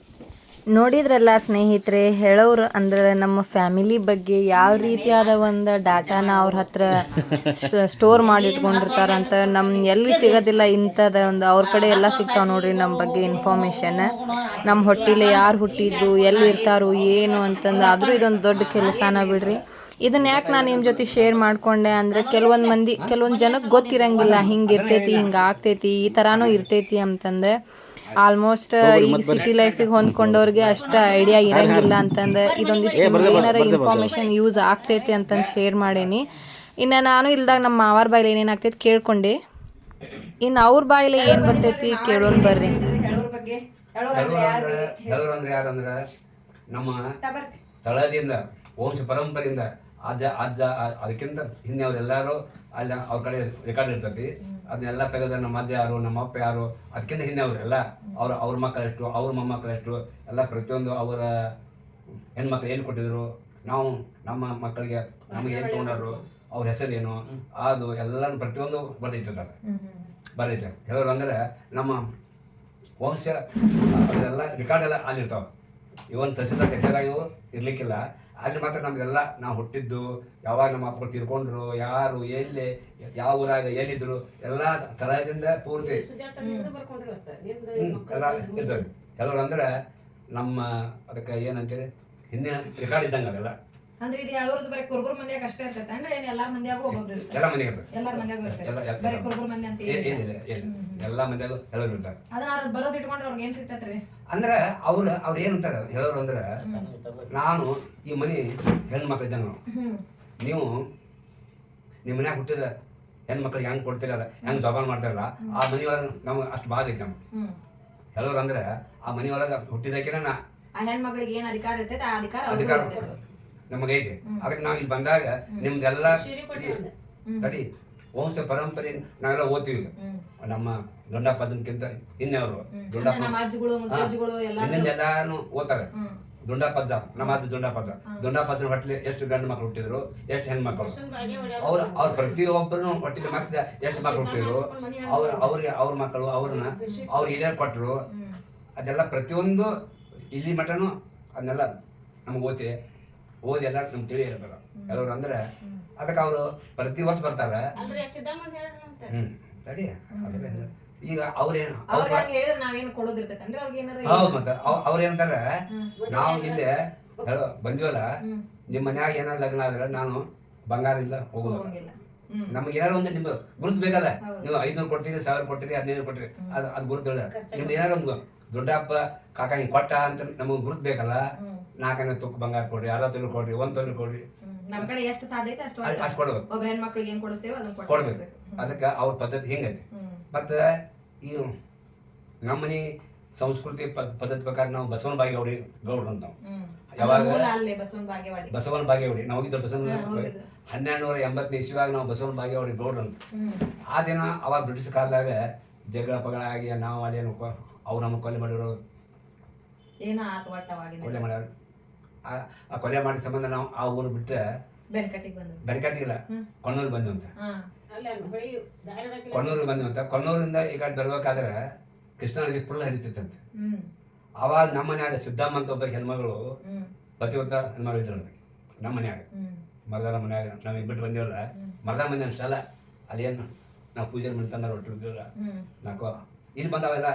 ನೋಡಿದ್ರಲ್ಲ ಸ್ನೇಹಿತರೆ, ಹೇಳೋರು ಅಂದ್ರೆ ನಮ್ಮ ಫ್ಯಾಮಿಲಿ ಬಗ್ಗೆ ಯಾವ ರೀತಿಯಾದ ಒಂದು ಡಾಟಾನ ಅವ್ರ ಹತ್ರ ಸ್ಟೋರ್ ಮಾಡಿ ಇಟ್ಕೊಂಡಿರ್ತಾರಂತ ಎಲ್ಲಿ ಸಿಗೋದಿಲ್ಲ ಇಂಥದ್ದು ಒಂದು ಅವ್ರ ಕಡೆ ಎಲ್ಲ ಸಿಗ್ತಾವೆ ನೋಡ್ರಿ ನಮ್ಮ ಬಗ್ಗೆ ಇನ್ಫಾರ್ಮೇಷನ್. ನಮ್ಮ ಹೊಟ್ಟಿಲೆ ಯಾರು ಹುಟ್ಟಿದ್ರು, ಎಲ್ಲಿ ಇರ್ತಾರೋ ಏನು ಅಂತಂದು. ಆದರೂ ಇದೊಂದು ದೊಡ್ಡ ಕೆಲಸನ ಬಿಡ್ರಿ. ಇದನ್ನ ಯಾಕೆ ನಾನು ನಿಮ್ಮ ಜೊತೆ ಶೇರ್ ಮಾಡ್ಕೊಂಡೆ ಅಂದರೆ ಕೆಲವೊಂದು ಜನಕ್ಕೆ ಗೊತ್ತಿರಂಗಿಲ್ಲ ಹಿಂಗೆ ಇರ್ತೈತಿ, ಹಿಂಗೆ ಆಗ್ತೈತಿ, ಈ ಥರನೂ ಇರ್ತೈತಿ ಅಂತಂದು. ಆಲ್ಮೋಸ್ಟ್ ಈಗ ಸಿಟಿ ಲೈಫಿಗೆ ಹೊಂದ್ಕೊಂಡವ್ರಿಗೆ ಅಷ್ಟು ಐಡಿಯಾ ಇರಂಗಿಲ್ಲ ಅಂತಂದು ಇದೊಂದಿಷ್ಟು ಏನಾರ ಇನ್ಫಾರ್ಮೇಷನ್ ಯೂಸ್ ಆಗ್ತೈತಿ ಅಂತಂದು ಶೇರ್ ಮಾಡೀನಿ. ಇನ್ನು ನಾನು ಇಲ್ದಾಗ ನಮ್ಮ ಮಾವಾರ ಬಾಯಿಲೆ ಏನೇನಾಗ್ತೈತಿ ಕೇಳ್ಕೊಂಡೆ. ಇನ್ನು ಅವ್ರ ಬಾಯಿಲೆ ಏನು ಬರ್ತೈತಿ ಕೇಳೋಣ ಬರ್ರಿ. ಹೇಳೋರು ಅಂದ್ರೆ ಯಾರಂದ್ರೆ ನಮ್ಮ ತಳದಿಂದ ವಂಶ ಪರಂಪರೆಯಿಂದ ಅಜ್ಜ ಅದಕ್ಕಿಂತ ಹಿಂದೆ ಅವರೆಲ್ಲರೂ ಅಲ್ಲಿ ಅವ್ರ ಕಡೆ ರೆಕಾರ್ಡ್ ಇರ್ತೈತಿ. ಅದನ್ನೆಲ್ಲ ತೆಗೆದ ನಮ್ಮ ಅಜ್ಜ ಯಾರು, ನಮ್ಮ ಅಪ್ಪ ಯಾರು, ಅದಕ್ಕಿಂತ ಹಿಂದೆ ಅವರು ಎಲ್ಲ ಅವ್ರ ಮಕ್ಕಳೆಷ್ಟು, ಅವ್ರ ಮೊಮ್ಮಕ್ಕಳೆಷ್ಟು ಎಲ್ಲ ಪ್ರತಿಯೊಂದು ಅವರ ಹೆಣ್ಮಕ್ಳು ಏನು ಕೊಟ್ಟಿದ್ರು, ನಾವು ನಮ್ಮ ಮಕ್ಕಳಿಗೆ ನಮಗೆ ಏನು ತೊಗೊಂಡರು, ಅವ್ರ ಹೆಸರೇನು, ಅದು ಎಲ್ಲ ಪ್ರತಿಯೊಂದು ಬರ್ತೈತೆ. ಹೇಳೋರು ಅಂದರೆ ನಮ್ಮ ವಂಶ ಅದೆಲ್ಲ ರೆಕಾರ್ಡ್ ಎಲ್ಲ ಅಲ್ಲಿರ್ತಾವೆ. ಇವನ್ ತಹಸೀಲ್ದಾರ್ ಹೆಸರಾಗಿವು ಇರ್ಲಿಕ್ಕಿಲ್ಲ. ಅಲ್ಲಿ ಮಾತ್ರ ನಮ್ದೆಲ್ಲ ನಾವು ಹುಟ್ಟಿದ್ದು, ಯಾವಾಗ ನಮ್ಮ ಮಕ್ಕಳು ತೀರ್ಕೊಂಡ್ರು, ಯಾರು ಎಲ್ಲಿ ಯಾವ ಊರಾಗ ಎಲ್ಲಿದ್ರು ಎಲ್ಲ ತಳದಿಂದ ಪೂರ್ತಿ ಎಲ್ಲ ಇರ್ತದೆ. ಕೆಲವರು ಅಂದ್ರೆ ನಮ್ಮ ಅದಕ್ಕೆ ಏನಂತೇಳಿ ಹಿಂದಿನ ರೆಕಾರ್ಡ್ ಇದ್ದಂಗೆ ಅವೆಲ್ಲ ಅಂದ್ರೆ ಇದು ಹೇಳೋದು ಬರೀ ಕುರುಬರ ಮಂದಿಯಾಗ ಅಷ್ಟೇ ಇರ್ತೈತೆ ಅಂದ್ರೆ ಏನು ಎಲ್ಲಾರ ಮಂದಿಯಾಗೂ ಒಬ್ಬೊಬ್ರು ಇರ್ತಾರೆ? ಎಲ್ಲ ಮಂದಿಗೆ ಇರ್ತದೆ. ಎಲ್ಲಾರ ಮಂದಿಯಾಗೂ ಇರ್ತೈತೆ, ಬರೀ ಕುರುಬರ ಮಂದಿ ಅಂತ ಏನಿಲ್ಲ ಎಲ್ಲ ಮಂದಿಯಾಗೂ ಹೇಳೋರು ಇರ್ತಾರೆ. ಅದನ್ನ ಅವ್ರು ಬರೋದು ಇಟ್ಕೊಂಡ್ರೆ ಅವ್ರಿಗೆ ಏನ್ ಸಿಗ್ತೈತ್ರಿ? ಅಂದ್ರೆ ಅವ್ರು ಏನಂತಾರೆ ಹೇಳೋರು ಅಂದ್ರೆ, ನಾನು ಈ ಮನೆ ಹೆಣ್ಮಕ್ಳು ಇದ್ದಂಗೆ ನೀವು ನಿಮ್ಮ ಮನ್ಯಾಗ ಹುಟ್ಟಿದ ಹೆಣ್ಮಕ್ಳಿಗೆ ಹೆಂಗೆ ಕೊಡ್ತಿರಲ್ಲ, ಹೆಂಗೆ ಜೋಪಾನ ಮಾಡ್ತಾರಲ್ಲ, ಆ ಮನೆಯೊಳಗೆ ನಮ್ಗೆ ಅಷ್ಟು ಭಾಗ ಐತೆ ನಮ್ಮ ಹೇಳೋರು ಅಂದ್ರೆ. ಆ ಮನೆಯೊಳಗೆ ಹುಟ್ಟಿದಕ್ಕಿನ ಆ ಹೆಣ್ಮಕ್ಳಿಗೆ ಏನ್ ಅಧಿಕಾರ ಇರ್ತೈತೆ ಆ ಅಧಿಕಾರ ನಮಗೈತೆ. ಅದಕ್ಕೆ ನಾವು ಇಲ್ಲಿ ಬಂದಾಗ ನಿಮ್ದೆಲ್ಲ ತಡಿ ವಂಶ ಪರಂಪರೆ ನಾವೆಲ್ಲ ಓದ್ತೀವಿ. ನಮ್ಮ ದೊಡ್ಡಪ್ಪಜನ್ಕಿಂತ ಹಿಂದೆ ಅವರು ಇನ್ನೆಲ್ಲಾನು ಓದ್ತಾರೆ. ದುಂಡಪ್ಪಜ್ಜ, ನಮ್ಮ ಅಜ್ಜ ದುಂಡಪ್ಪಜ್ಜನ ಹೊಟ್ಟಲಿ ಎಷ್ಟು ಗಂಡು ಮಕ್ಳು ಹುಟ್ಟಿದ್ರು, ಎಷ್ಟು ಹೆಣ್ಮಕ್ಳು, ಅವ್ರ ಪ್ರತಿಯೊಬ್ಬರು ಹೊಟ್ಟಿಲಿ ಮತ್ತೆ ಎಷ್ಟು ಮಕ್ಳು ಹುಟ್ಟಿದ್ರು, ಅವ್ರಿಗೆ ಅವ್ರ ಮಕ್ಕಳು ಅವ್ರಿಗೆ ಏನೇನು ಕೊಟ್ಟರು, ಅದೆಲ್ಲ ಪ್ರತಿಯೊಂದು ಇಲ್ಲಿ ಮಟನು ಅದನ್ನೆಲ್ಲ ನಮ್ಗೆ ಓದ್ತಿ. ಓದಿ ಎಲ್ಲ ನಮ್ಗೆ ತಿಳಿ ಇರ್ತಾರೆ ಕೆಲವ್ರು ಅಂದ್ರೆ ಅದಕ್ಕೆ ಅವರು ಪ್ರತಿ ವರ್ಷ ಬರ್ತಾರೆ. ಅಲ್ರಿ ಸಿದ್ದಮ್ಮಂತ ಹೇಳ್ರಿ ಅಂತ ತಡಿ ಅದಕ್ಕೆ ಈಗ ಅವ್ರೇನು ಅವ್ರಿಗೆ ಹಂಗೆ ಹೇಳಿದ್ರೆ ನಾವೇನು ಕೊಡೋದಿರ್ತೈತೇನ್ರಿ ಅವ್ರಿಗೆ ಏನಾರ? ಹೌದು ಮತ್ತೆ ಅವ್ರೇನಂತಾರೆ ನಾವು ಇಲ್ಲೇ ಬಂದಿವಲ್ಲ ನಿಮ್ಮ ಮನ್ಯಾಗ ಏನಾರ ಲಗ್ನ ಆದ್ರೆ ನಾನು ಬಂಗಾರ ಇಲ್ಲ ಹೋಗೋದು. ಹೋಗಂಗಿಲ್ಲ. ನಮ್ಗೆ ಏನಾರು ಒಂದು ನಿಮ್ಗೆ ಗುರುತು ಬೇಕಲ್ಲ, ನೀವು 500 ಕೊಡ್ತೀರಿ, 1000 ಕೊಡ್ತೀರಿ, 1500 ಕೊಡ್ತೀರಿ, ಅದು ಗುರುತು ನಿಮ್ದು ಏನಾರು ಒಂದು ದೊಡ್ಡಪ್ಪ ಕಾಕ ಹಿಂಗೆ ಕೊಟ್ಟ ಅಂತ ನಮಗೆ ಗುರುತು ಬೇಕಲ್ಲ. 4 ತುಕ್ಕು ಬಂಗಾರ ಕೊಡ್ರಿ, 60 ತೊಲೆ ಕೊಡ್ರಿ, 1 ತೊಲೆ ಕೊಡ್ರಿ, ನಮ್ ಕಡೆ ಎಷ್ಟು ಸಾಧ್ಯ ಐತೆ ಅಷ್ಟು ಕೊಡ್ಬೇಕು. ಒಬ್ಬ ಹೆಣ್ಮಕ್ಳಿಗೆ ಏನ್ ಕೊಡಿಸ್ತೇವೆ ಅದನ್ನ ಕೊಡ್ಬೇಕು. ಅದಕ್ಕೆ ಅವ್ರ ಪದ್ಧತಿ ಹಿಂಗೈತಿ. ಮತ್ತು ಈ ನಮ್ಮ ಮನೆ ಸಂಸ್ಕೃತಿ ಪದ್ಧತಿ ಪ್ರಕಾರ ನಾವು ಬಸವನ ಬಾಗೇವಾಡಿ ಗೌಡ್ರು ಅಂತ ಯಾವಾಗ ಬಸವನ ಬಾಗೇವಾಡಿ ನಾವು ಹೋಗಿದ್ದು ಬಸವನ 1280 ಇಸ್ವಿಯಾಗ ನಾವು ಬಸವನ ಬಾಗೇವಾಡಿ ಗೌಡ್ರು ಅಂತ. ಆ ದಿನ ಅವಾಗ ಬ್ರಿಟಿಷ್ ಕಾಲದಾಗ ಜಗಳ ಪಗಳ ಆಗಿ ನಾವು ಅಲ್ಲೇನು ಅವ್ರು ನಮಗೆ ಕೊಲೆ ಮಾಡಿರೋ ಕೊಲೆ ಮಾಡ್ಯಾರ. ಆ ಕೊಲೆ ಮಾಡಿದ ಸಂಬಂಧ ನಾವು ಆ ಊರು ಬಿಟ್ಟರೆ ಬೆನಕಟ್ಟಿಗಿಲ್ಲ ಕೊಣ್ಣೂರು ಬಂದ್ವಂತ. ಕೊಣ್ಣೂರಿಗೆ ಬಂದ್ವಂತ. ಕೊಣ್ಣೂರಿಂದ ಈ ಕಡೆ ಬರ್ಬೇಕಾದ್ರೆ ಕೃಷ್ಣಾ ನದಿ ಫುಲ್ ಹರಿತಿತ್ತಂತೆ. ಅವಾಗ ನಮ್ಮ ಮನ್ಯಾಗ ಸಿದ್ದಮ್ಮ ಅಂತ ಒಬ್ಬ ಹೆಣ್ಮಗಳು ಪತಿವತ ಹೆಣ್ಮಗಳು ಇದ್ರಂತೆ ನಮ್ಮ ಮನ್ಯಾಗ. ಮರದಾನ ಮನ್ಯಾಗ ನಾವು ಬಿಟ್ಟು ಬಂದಿವಲ್ಲ, ಮರದಾನ ಮಂದಿ ಅಷ್ಟಲ್ಲ ಅಲ್ಲೇನು ನಾವು ಪೂಜೆ ಮಾಡ್ತಂದ್ರೆ ಒಟ್ಟಿಲ್ಲ. ನಾಲ್ಕು ಇಲ್ಲಿ ಬಂದವೆಲ್ಲ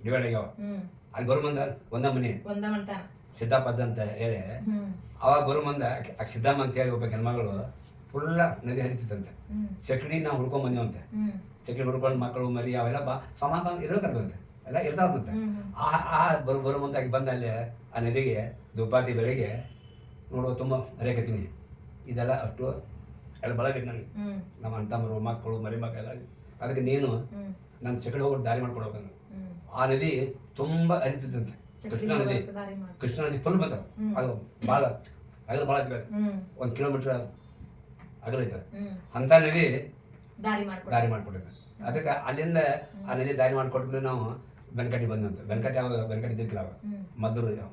ಡಿವೈಡ್ ಆಗ್ಯಾವ. ಅಲ್ಲಿ ಬರೋ ಮುಂದೆ ಒಂದ ಮನೆ ಸಿದ್ದಪ್ಪಜ್ಜ ಅಂತ ಹೇಳಿ ಅವಾಗ ಬರೋ ಮುಂದೆ ಸಿದ್ದಮ್ಮ ಅಂತ ಹೇಳಿ ಒಬ್ಬ ಹೆಣ್ಮಗಳು ಫುಲ್ಲ ನದಿ ಹರಿತಿತ್ತಂತೆ. ಚಕಡಿ ನಾವು ಹುಡ್ಕೊಂಡ್ ಬಂದಿವಂತೆ. ಚಕಡಿ ಹುಡ್ಕೊಂಡು ಮಕ್ಕಳು ಮರಿ ಅವೆಲ್ಲ ಸಮಾನ ಇರೋಕಂತೆ ಎಲ್ಲ ಇರ್ತಾವಂತೆ. ಆ ಬರೋ ಮುಂದೆ ಆಗಿ ಬಂದ ಅಲ್ಲಿ ಆ ನದಿಗೆ ದುಪಾತಿ ಬೆಳಿಗ್ಗೆ ನೋಡುವ ತುಂಬ ಹರಿಯಕತ್ತೀನಿ. ಇದೆಲ್ಲ ಅಷ್ಟು ಎಲ್ಲ ಬಳಗೈತೆ ನನಗೆ, ನಮ್ಮ ಅಣ್ಣ ತಮ್ಮರು ಮಕ್ಕಳು ಮರಿ ಮಕ್ಕಳೆಲ್ಲ. ಅದಕ್ಕೆ ನೀನು ನನ್ನ ಚಕಡಿ ಹೋಗಿ ದಾರಿ ಮಾಡ್ಕೊಡ್ಬೇಕಂದ್ರೆ ಆ ನದಿ ತುಂಬ ಹರಿತಿತ್ತಂತೆ. ಕೃಷ್ಣಾ ನದಿ ಫುಲ್ ಬಂತ. ಅದು ಭಾಳ ಅಗಲ ಭಾಳ ಐತೆ, 1 ಕಿಲೋಮೀಟರ್ ಅಗಲ ಐತೆ. ಅಂತ ನದಿ ದಾರಿ ಮಾಡ್ಕೊಟ್ಟಿದ್ದೆ. ಅದಕ್ಕೆ ಅಲ್ಲಿಂದ ಆ ನದಿ ದಾರಿ ಮಾಡ್ಕೊಟ್ಬಿಟ್ಟು ನಾವು ಬೆನಕಟ್ಟಿ ಬಂದಂತೆ. ಬೆನಕಟ್ಟಿ ಅವಾಗ ಬೆನಕಟ್ಟಿ ದಿಕ್ಕಿಲ್ಲ, ಅವಾಗ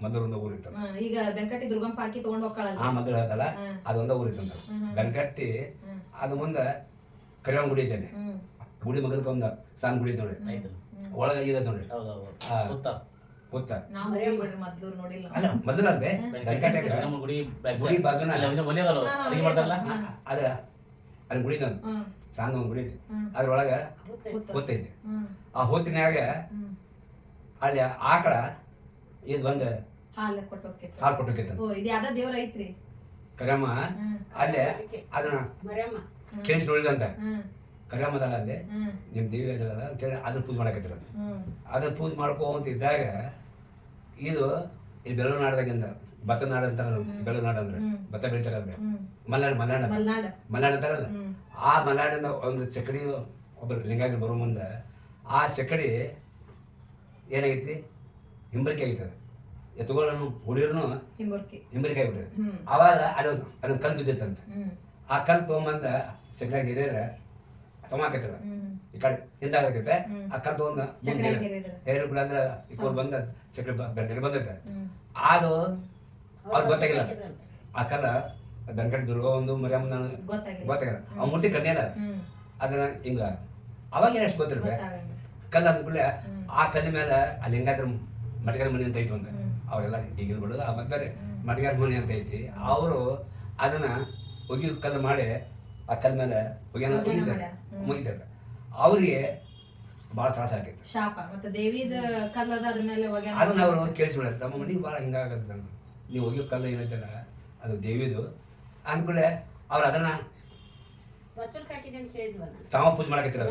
ಮದ್ದೂರಿಂದ ಊರು ಇತ್ತು. ಈಗ ಬೆನಕಟ್ಟಿ ದುರ್ಗಮ್ಮ ಪಾರ್ಕಿ ತಗೊಂಡ್ ಹೋಗ್ಕೊಳ್ಳಲ್ಲ. ಮದ್ದೂರು ಹೇಳ್ತಲ್ಲ ಅದೊಂದ ಊರು ಇತ್ತಂತ. ಬೆನಕಟ್ಟಿ ಅದು ಮುಂದೆ ಕರಿಯಮ್ಮ ಗುಡಿ ಐತೆ. ಗುಡಿ ಮಗಲ್ಕ ಒಂದು ಸಣ್ಣ ಗುಡಿ ಐತೆ ನೋಡಿ, ಒಳಗೆ ಇದೆ ನೋಡಿ ಹುತ್ತ. ಅಲ್ಲ ಮದ್ದೂರು ಅಲ್ವೇ ಗುಡಿ ಬಾಜುನ ಅದ ಅಲ್ಲಿ ಗುಡಿ ತಂದು ಸಣ್ಣ ಒಂದು ಗುಡಿ ಐತಿ, ಅದ್ರೊಳಗೆ ಹುತ್ತೈತಿ. ಆ ಹೊತ್ತಿನಾಗ ಅಲ್ಲಿ ಆಕಳ ಇದು ಬಂದು ಹಾಲು ಕೊಟ್ಟೋಕೈತ ಕರಿಯಮ್ಮ. ಅಲ್ಲೇ ಅದನ್ನ ಕೇಳಿಸಿ ನೋಡಿದಂತ ಕರಿಯಮ್ಮ ಅದಲ್ಲ ಅಲ್ಲಿ ನಿಮ್ಮ ದೇವಿ ಅದಲ್ಲ ಅಂತೇಳಿ ಅದನ್ನ ಪೂಜೆ ಮಾಡಕತ್ತಿರ. ಅದನ್ನ ಪೂಜೆ ಮಾಡ್ಕೊಂತ ಇದ್ದಾಗ ಇದು ಈ ಬೆಳೂರು ನಾಡದಾಗಿಂದ ಭತ್ತ ನಾಡು ಅಂತಾರಲ್ಲ, ಬೆಳೂರು ನಾಡು ಅಂದ್ರೆ ಭತ್ತ ಬೆಳಿತಾರಲ್ಲ, ಮಲ್ನಾಡು ಅಂತಾರಲ್ಲ. ಆ ಮಲ್ನಾಡಿಂದ ಒಂದು ಚಕಡಿ ಒಬ್ಬರು ಲಿಂಗಾಯತರು ಬರೋ ಮುಂದೆ ಆ ಚಕಡಿ ಏನಾಗೈತಿ ಹಿಂಬರಿಕೆ ಆಗೈತದ. ಎತ್ತುಗಳನ್ನು ಹುಡಿಯೋನು ಹಿಂಬರಿಕೆ ಆಗ್ಬಿಟ್ಟಿದೆ. ಆವಾಗ ಅದೊಂದು ಕಲ್ಲು ಬಿದ್ದಿತ್ತಂತ. ಆ ಕಲ್ಲು ತೊಗೊಂಬಂದ ಚಕಡಿಯಾಗ ಹಿರಿಯರ ಸಮ ಆಕೈತದ ಈ ಕಡೆ ಹಿಂದಾಗೈತೆ. ಆ ಕಲ್ಲು ತೊಗೊಂಡ ಹೇರಿ ಕೂಡ ಅಂದ್ರೆ ಇಕ್ಕೋರು ಬಂದ ಚಕಡಿ ಬೆಂಕಟಿ ಬಂದೈತೆ. ಅದು ಅವ್ರಿಗೆ ಗೊತ್ತಾಗಿಲ್ಲ. ಆ ಕಲ್ಲ ಬೆಂಕಟಿ ದುರ್ಗ ಒಂದು ಮರಿಯಮ್ಮ ಗೊತ್ತಾಗಿಲ್ಲ. ಆ ಮೂರ್ತಿ ಕಣ್ಣಿಯಲ್ಲ ಅದನ್ನ ಹಿಂಗ ಅವಾಗ ಎಷ್ಟು ಗೊತ್ತಿರ್ಬೇಕು. ಕಲ್ಲು ಅಂದ್ಕೂಡಲೇ ಆ ಕಲ್ಲಿ ಮೇಲೆ ಅಲ್ಲಿ ಹೆಂಗಾದ್ರೆ ಮಟಗಾರ ಮನೆ ಅಂತ ಐತಿ ಒಂದು, ಅವರೆಲ್ಲ ಈಗಿನ ಬಿಡೋದು. ಆ ಮತ್ತೆ ಬೇರೆ ಮಟಗಾರ ಮನೆ ಅಂತ ಐತಿ. ಅವರು ಅದನ್ನ ಒಗಿ ಕಲ್ಲು ಮಾಡಿ ಆ ಕಲ್ ಮೇಲೆ ಒಗ್ಯಾನ ಮುಗಿತಾರೆ. ಅವ್ರಿಗೆ ಭಾಳ ತ್ರಾಸ ಆಕೈತಿ. ಅದನ್ನ ಅವರು ಕೇಳಿಸ್ಬಿಡ್ತಾರೆ, ನಮ್ಮ ಮನೆಗೆ ಭಾಳ ಹಿಂಗಾಗತ್ತೆ, ನೀವು ಒಗಿಯೋ ಕಲ್ಲು ಏನೈತಲ್ಲ ಅದು ದೇವಿದು ಅಂದ್ಕೂಡಲೇ ಅವ್ರು ಅದನ್ನ ತಾವ ಪೂಜೆ ಮಾಡಕತ್ತಿರ.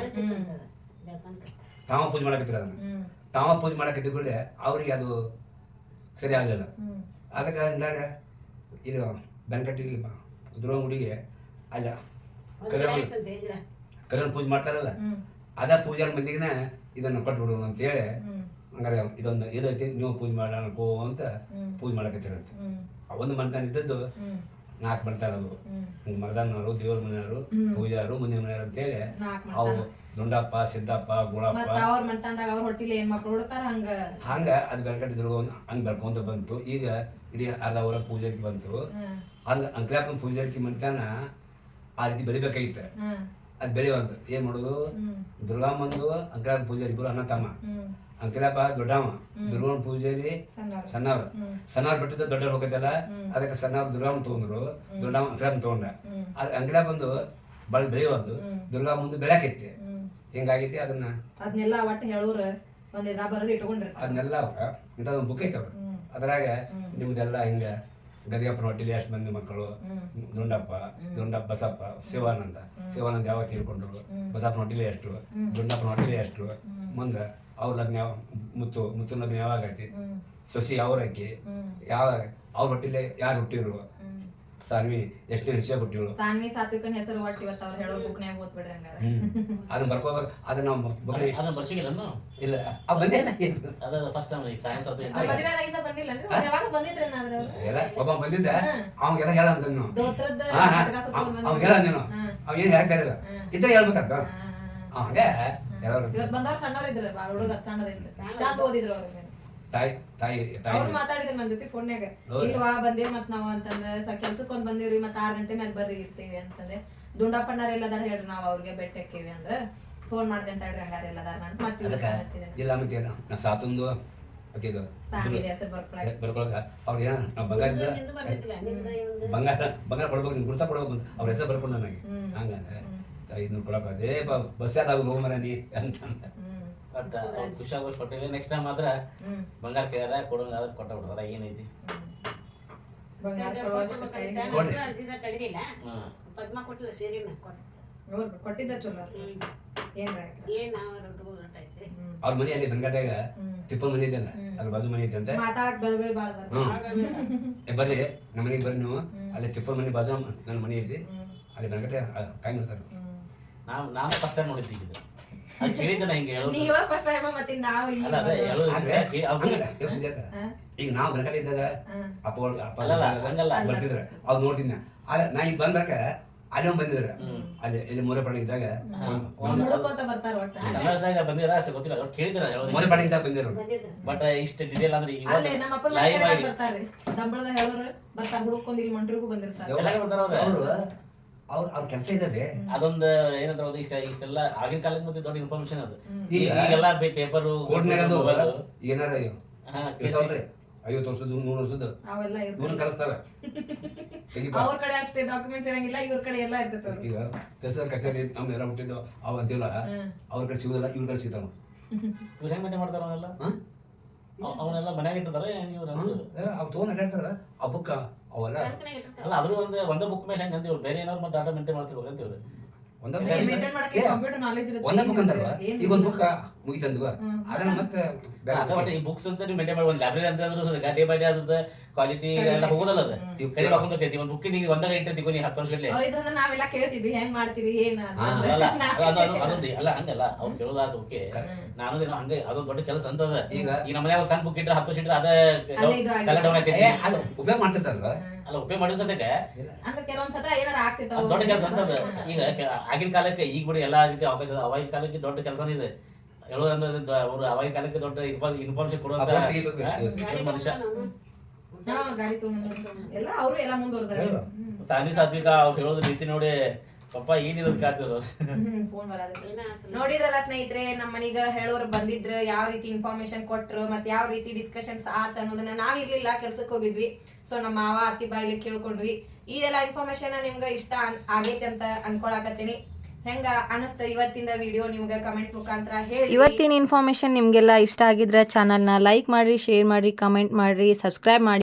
ತಾವ ಪೂಜೆ ಮಾಡಕತ್ತಿದ್ಕೊಳ್ಳೆ ಅವ್ರಿಗೆ ಅದು ಸರಿ ಆಗಲಿಲ್ಲ. ಅದಕ್ಕೆ ಅಂದಾಗ ಇದು ಬೆನಕಟ್ಟಿ ದುರ್ಗ ಗುಡಿಗೆ ಅಲ್ಲ ಕರಿಯಮ್ಮ ಪೂಜೆ ಮಾಡ್ತಾರಲ್ಲ, ಅದ ಪೂಜೆ ಮಂದಿಗೆ ಇದನ್ನು ಕೊಟ್ಬಿಡು ಅಂತೇಳಿ ಹಂಗಾರೆ ಇದೊಂದು ಇದೈತಿ ನೀವು ಪೂಜೆ ಮಾಡೋ ಅಂತ ಪೂಜೆ ಮಾಡಕತ್ತಿರಂತ. ಒಂದು ಮನೆತನ ಇದ್ದದ್ದು 4 ಮನೆತನ ಅದು. ಮರದನ್ನವರು, ದೇವ್ರ ಮನೆಯವರು, ಪೂಜಾರು, ಮುಂದಿನ ಮನೆಯವರು ಅಂತೇಳಿ ಅವು ದುಂಡಪ್ಪ, ಸಿದ್ದಪ್ಪ, ಗುಳಪ್ಪ ಹಂಗ ಅದು ಬೆನಕಟ್ಟಿ ದುರ್ಗ ಹಂಗೆ ಬೆಳ್ಕೊಂತ ಬಂತು. ಈಗ ಇಡೀ ಅರ್ಧ ಊರ ಪೂಜಾರಿಕೆ ಬಂತು. ಹಂಗೆ ಅಂಕಲಪ್ಪನ ಪೂಜಾರಿಕೆ ಮನೆತನ ಆ ರೀತಿ ಬೆಳಿಬೇಕಾಗಿತ್ತು. ಅದು ಬೆಳೆಯುವಂತ ಏನ್ ಮಾಡೋದು, ದುರ್ಗಾಮ್ಮಂದು ಅಂಕಲಪ್ಪನ ಪೂಜಾರಿ ಇಬ್ಬರು ಅಣ್ಣ ತಮ್ಮ. ಅಂಕಲಪ್ಪ ದೊಡ್ಡವ, ದುರ್ಗನ ಪೂಜಾರಿ ಸಣ್ಣವ್ರು. ಸಣ್ಣವ್ರು ಬಿಟ್ಟಿದ್ದ ದೊಡ್ಡವ್ರು ಹೋಗತ್ತಲ್ಲ, ಅದಕ್ಕೆ ಸಣ್ಣವ್ರು ದುರ್ಗಮ್ಮ ತೊಗೊಂಡ್ರು, ದೊಡ್ಡವ ಅಂಕಲಪ್ಪ ತೊಗೊಂಡ. ಅದು ಅಂಕಲಪ್ಪ ಬಂದು ಬಳಿ ಬೆಳೆಯೋದು, ದುರ್ಗಾ ಮುಂದೆ ಬೆಳಕೈತಿ. ಹಿಂಗಾಗೈತಿ. ಅದನ್ನೆಲ್ಲ ಒಟ್ಟು ಹೇಳೋರು ಒಂದ್ ಇದ್ರ ಬರೋದು ಇಟ್ಕೊಂಡ್ರಿ. ಅದನ್ನೆಲ್ಲ ಇಂಥದೊಂದು ಬುಕ್ ಐತವ್ರು. ಅದ್ರಾಗ ನಿಮ್ದೆಲ್ಲ ಹಿಂಗೆ ಗದಿಗಪ್ಪನ ಹೊಟ್ಟಿಲಿ ಎಷ್ಟು ಮಂದಿ ಮಕ್ಕಳು, ದುಂಡಪ್ಪ ಬಸಪ್ಪ, ಶಿವಾನಂದ ಯಾವಾಗ ತೀರ್ಕೊಂಡ್ರು, ಬಸಪ್ಪನ ಹೊಟ್ಟಿಲಿ ಎಷ್ಟು, ದುಂಡಪ್ಪನ ಹೊಟ್ಟಿಲಿ ಎಷ್ಟು, ಮುಂದೆ ಅವ್ರ ಲಗ್ನ ಮುತ್ತು ಲಗ್ನ ಯಾವಾಗ ಐತಿ, ಸೊಸಿ ಅವ್ರ ಆಕಿ ಅವ್ರ ಹೊಟ್ಟಿಲೆ ಯಾರು ಹುಟ್ಟಿರು, ಸಾನ್ವಿ ಎಷ್ಟನೇ ವಿಷಯ ಹುಟ್ಟಿಗಳು, ಸಾನ್ವಿ ಸಾತ್ವಿಕನ ಹೆಸರು ಒಟ್ಟು ಇವತ್ತು ಅವ್ರು ಹೇಳೋ ಬುಕ್ನ್ಯಾಗ ಓದ್ಬಿಡ್ರಿ ಹಂಗಾರ. ಅದನ್ನ ಬರ್ಕೋಬೇಕು. ಅದನ್ನ ನಾವು ಅದನ್ನ ಬರ್ಸಿಗಿಲ್ಲ ಇಲ್ಲ ಅವ್ ಬಂದೇ ಅದ ಫಸ್ಟ್ ಟೈಮ್ ಈಗ ಸೈನ್ಸ್ ಅದು ಮದುವೆದಾಗಿಂದ ಬಂದಿಲ್ಲನ್ರಿ? ಯಾವಾಗ ಬಂದಿದ್ರಿ ಎಲ್ಲ ಒಬ್ಬ ಬಂದಿದ್ದ, ಅವ್ಗೆಲ್ಲ ಹೇಳ ಅಂತ ನೀನು ದೋತ್ರದ ಅವ್ ಹೇಳ ನೀನು ಅವ್ ಏನ್ ಹೇಳ್ತಾರಿಲ್ಲ ಇದ್ರೆ ಹೇಳ್ಬೇಕಂತ ಹಂಗೆ ಇವತ್ತು ಬಂದವ್ರು ಸಣ್ಣವ್ರು ಇದ್ರ, ಹುಡುಗ ಸಣ್ಣದಿಲ್ಲ, ಚಾತ್ ಓದಿದ್ರು ಅವ್ರಿಗೆ. ತಾಯಿ ಅವ್ರು ಮಾತಾಡಿದ್ರು ನನ್ನ ಜೊತೆ ಫೋನ್ಯಾಗ, ಇಲ್ವಾ ಬಂದೇವ್ ಮತ್ ನಾವ್ ಅಂತಂದ ಕೆಲ್ಸಕ್ಕೆ ಒಂದ್ ಬಂದಿವ್ರಿ, ಮತ್ 6 ಗಂಟೆ ಮೇಲೆ ಬರ್ರಿ ಇರ್ತೀವಿ ಅಂತಂದೆ. ದುಂಡಪ್ಪಣ್ಣಾರ ಎಲ್ಲದಾರ ಹೇಳ್ರಿ, ನಾವ್ ಅವ್ರಿಗೆ ಭೇಟಿ ಹಾಕೇವಿ ಅಂದ್ರ ಫೋನ್ ಮಾಡ್ದೆ ಅಂತ ಹೇಳ್ರಿ ಹಂಗಾರ ಎಲ್ಲದಾರ ಅಂತ ಮತ್ತೆ ಇಲ್ಲ ಮತ್ತೆ ನಾ ಸಾತೊಂದು ಹಾಕಿದ್ದು ಸಾಂಗಿದೆ ಹೆಸರು ಬರ್ಕೊಳಕ ಅವ್ರು ಏನ ನಾವು ಬಂಗಾರ ಕೊಡ್ಬೇಕು, ನಿಮ್ಗೆ ಗುರ್ತ ಕೊಡ್ಬೇಕು ಅವ್ರ ಹೆಸರು ಬರ್ಕೊಂಡು ನನಗೆ. ಹಂಗಂದ್ರೆ 500 ಕೊಡಕ ಅದೇ ಬಸ್ ಯಾವ್ದು ಹೋಗ್ ಮರ ನೀ ಅಂತ ಬಟ್ ಖುಷಿಯಾಗೋಷ್ಟು ಕೊಟ್ಟಿವಿ. ನೆಕ್ಸ್ಟ್ ಟೈಮ್ ಮಾತ್ರ ಬಂಗಾರ ಕೇಳ್ಯಾರ ಕೊಡೋಂಗ ಕೊಟ್ಟ ಬಿಡ್ತಾರ. ಏನೈತಿ ತಡೆದಿಲ್ಲ, ಪದ್ಮ ಕೊಟ್ಟಿಲ್ಲ ಸೀರೆನ ಕೊಟ್ಟಿದ್ದ ಚಲೋ. ಏನ್ ಐತಿ ಅವ್ರ ಮನೆ ಅಲ್ಲಿ ಬೆಂಗಾಟ್ಯಾಗ ತಿಪ್ಪಲ್ ಮನೆ ಇದೆಯಲ್ಲ, ಅದ್ರ ಬಾಜು ಮನೆ ಐತೆ ಅಂತ ಮಾತಾಡಕ್ ಬೆಳಬೆಳಿ ಬಾಳ ಬರ್ರಿ ನಮ್ಮ ಮನೆಗೆ ಬರ್ರಿ ನೀವು. ಅಲ್ಲಿ ತಿಪ್ಪಲ್ ಮನೆ ಬಾಜು ನನ್ನ ಮನೆ ಐತಿ, ಅಲ್ಲಿ ಬೆಂಗಾಟ ಕಾಯಿ ಮಾಡ್ತಾರೆ. ನಾನು ಫಸ್ಟ್ ಟೈಮ್ ನೋಡಿದ್ದು ಅದು ಕೇಳಿದ್ದೆ ನಾ ಹಿಂಗೆ ಹೇಳೋದು. ನೀವ ಫಸ್ಟ್ ಟೈಮ್ ಮತ್ತೆ ನಾವು ಅಲ್ಲ ಅದೇ ಹೇಳೋದು ಈಗ ನಾವು ಬೆಂಗಾಟ ಇದ್ದಾಗ ಅಪ್ಪ ಹಂಗಲ್ಲ ಬರ್ತಿದ್ರ ಅವ್ರು ನೋಡ್ತಿದ್ನ. ನಾ ಈಗ ಬಂದಾಗ ಅಲ್ಲಿ ಬಂದಿದ್ರ, ಅಲ್ಲಿ ಇಲ್ಲಿ ಮೂರೇ ಇದ್ದಾಗ ಹುಡುಕೋತ ಬರ್ತಾರ ಒಟ್ಟ ಸಣ್ಣದಾಗ ಬಂದಿರ ಅಷ್ಟು ಗೊತ್ತಿಲ್ಲ. ಅವ್ರು ಕೇಳಿದ್ರ ಮೂರೇ ಇದ್ದಾಗ ಬಂದಿರೋ. ಬಟ್ ಇಷ್ಟು ಡಿಟೇಲ್ ಅಂದ್ರೆ ಈಗ ಅಲ್ಲೇ ನಮ್ಮ ಅಪ್ಪ ಬರ್ತಾರೆ, ದಂಬಳದ ಹೇಳೋರು ಬರ್ತಾರ, ಹುಡುಕೊಂಡ್ ಇಲ್ಲಿ ಮಂಟ್ರಿಗೂ ಬಂದಿರ್ತಾರೆ. ಅವ್ರ ಕೆಲಸ ಇದಾವೆ. ಅದೊಂದು ಏನಂತ ಇಷ್ಟೆಲ್ಲ ಆಗಿನ ಕಾಲಕ್ಕೆ ಮತ್ತೆ ದೊಡ್ಡ ಇನ್ಫಾರ್ಮೇಶನ್ ಅದು. ಈಗೆಲ್ಲ ಪೇಪರು ಏನಾರ 50 ವರ್ಷದ 100 ವರ್ಷದ ಅವೆಲ್ಲ ಇವ್ರನ್ನ ಕಲಿಸ್ತಾರ. ಅವ್ರ ಕಡೆ ಅಷ್ಟೇ ಡಾಕ್ಯುಮೆಂಟ್ಸ್ ಇರಂಗಿಲ್ಲ, ಇವ್ರ ಕಡೆ ಎಲ್ಲ ಇರ್ತೈತೆ. ಈಗ ತಹಸೀಲ್ದಾರ್ ಕಚೇರಿ ನಮ್ದು ಎಲ್ಲ ಹುಟ್ಟಿದ್ದು ಅವ್ ಅಂತೀವಲ್ಲ, ಅವ್ರ ಕಡೆ ಸಿಗುದಿಲ್ಲ, ಇವ್ರ ಕಡೆ ಸಿಗ್ತಾವ. ಇವ್ರು ಹೆಂಗ್ ಮನೆ ಮಾಡ್ತಾರ ಅವನ್ನೆಲ್ಲ? ಅವನ್ನೆಲ್ಲ ಮನ್ಯಾಗ ಇಟ್ಟಿದಾರೆ ಅವ್ ತಗೊಂಡ್ ಅಡ್ಡಾಡ್ತಾರ. ಆ ಬುಕ್ ಅವೆಲ್ಲ ಅಲ್ಲ ಅದ್ರ ಒಂದೇ ಬುಕ್ ಮೇಲೆ ಹೆಂಗ್ ಅಂತೀವಿ, ಬೇರೆ ಏನಾದ್ರು ಮತ್ತೆ ಡಾಟಾ ಮೇಂಟೈನ್ ಮಾಡ್ತಿರ್ಬೇಕು ಅಂತೀವ್ರಿ. ಒಂದೇ ಬುಕ್ ಅಂತಾರಲ್ಲ, ಈಗ ಒಂದ್ ಬುಕ್ ಮುಗಿತಂದ್ವ ಅದನ್ನ ಮತ್ತೆ ಈ ಬುಕ್ಸ್ ಅಂತ ನೀವು ಮೇಂಟೈನ್ ಮಾಡಿ ಒಂದು ಲೈಬ್ರರಿ ಅಂತ ಅಂದ್ರೆ ಡೇ ಬೈ ಡೇ ಅದ್ರ ಕ್ವಾಲಿಟಿ ಎಲ್ಲ ಹೋಗೋದಲ್ಲ. ಅದು ಕೈ ಹಾಕೊಂಡ್ ಹೋಗ್ತೈತಿ. ಒಂದು ಬುಕ್ ನೀವು ಒಂದಾಗ ಇಟ್ಟಿದ್ದೀವಿ, ನೀವು 10 ವರ್ಷ ಗಟ್ಲೆ ನಾವೆಲ್ಲ ಕೇಳ್ತಿದ್ವಿ ಹೆಂಗ್ ಮಾಡ್ತೀರಿ ಏನ ಅದೊಂದು ಅಲ್ಲ ಹಂಗಲ್ಲ. ಅವ್ರು ಕೇಳೋದಾದ ಓಕೆ, ನಾನು ಹಂಗೆ ಅದೊಂದು ದೊಡ್ಡ ಕೆಲಸ ಅಂತದ. ಈಗ ನಮ್ಮ ಮನ್ಯಾಗ ಸಣ್ಣ ಬುಕ್ ಇಟ್ರೆ 10 ವರ್ಷ ಇಟ್ರೆ ಅದೇ ಡೌನ್ ಆಗ್ತೈತಿ. ಅದು ಉಪಯೋಗ ಮಾಡ್ತಿರ್ತಾರಲ್ವ, ಅಲ್ಲ ಉಪಯೋಗ ಮಾಡಿಸೋದಕ್ಕೆ ಅಂದ್ರೆ ಕೆಲವೊಂದ್ಸತ ಏನಾರ ಆಗ್ತಿರ್ತಾವ ದೊಡ್ಡ ಕೆಲಸ ಅಂತದ. ಈಗ ಆಗಿನ ಕಾಲಕ್ಕೆ ಈಗ ಬಿಡಿ ಎಲ್ಲಾ ರೀತಿ ಅವಕಾಶ, ಅವಾಗಿನ ಕಾಲಕ್ಕೆ ದೊಡ್ಡ ಕೆಲಸನೇ ಇದೆ. ಹೇಳೋದಂದ್ರೆ ಅವ್ರು ಅವಾಗಿನ ಕಾಲಕ್ಕೆ ದೊಡ್ಡ ಇನ್ಫಾರ್ಮೇಶನ್ ಕೊಡುವಂತ ಮನುಷ್ಯ. ಗಾಡಿ ಎಲ್ಲ ಅವರು ಎಲ್ಲ ಮುಂದುವರೆದಾರೆ. ಸಾನಿ ಸಾತ್ವಿಕ ಅವ್ರು ಹೇಳೋದ್ ರೀತಿ ನೋಡಿ ಪಪ್ಪ ಏನಿರೋದು ಕಾತಿದ್ರು. ಫೋನ್ ನೋಡಿದ್ರಲ್ಲ ಸ್ನೇಹಿತರೆ, ನಮ್ಮ ಮನೀಗ ಹೇಳೋರು ಬಂದಿದ್ರು, ಯಾವ ರೀತಿ ಇನ್ಫಾರ್ಮೇಶನ್ ಕೊಟ್ರು, ಮತ್ತೆ ಯಾವ ರೀತಿ ಡಿಸ್ಕಷನ್ಸ್ ಆತ ಅನ್ನೋದನ್ನ ನಾವಿರ್ಲಿಲ್ಲ, ಕೆಲ್ಸಕ್ಕೆ ಹೋಗಿದ್ವಿ. ಸೊ ನಮ್ಮ ಮಾವ ಅತ್ತಿ ಬಾಯಿಲಿ ಕೇಳ್ಕೊಂಡ್ವಿ. ಇದೆಲ್ಲ ಇನ್ಫಾರ್ಮೇಶನ್ ನಿಮ್ಗೆ ಇಷ್ಟ ಆಗೈತೆ ಅಂತ ಅನ್ಕೊಳಕತ್ತೀನಿ. ಹೆಂಗ ಅನಿಸ್ತ ಇವತ್ತಿನ ವಿಡಿಯೋ ನಿಮ್ಗೆ ಕಮೆಂಟ್ ಮುಖಾಂತರ ಹೇಳಿ. ಇವತ್ತಿನ ಇನ್ಫಾರ್ಮೇಶನ್ ನಿಮಗೆಲ್ಲ ಇಷ್ಟ ಆಗಿದ್ರೆ ಚಾನಲ್ನ ಲೈಕ್ ಮಾಡಿರಿ, ಶೇರ್ ಮಾಡಿರಿ, ಕಮೆಂಟ್ ಮಾಡಿರಿ, ಸಬ್ಸ್ಕ್ರೈಬ್ ಮಾಡಿ.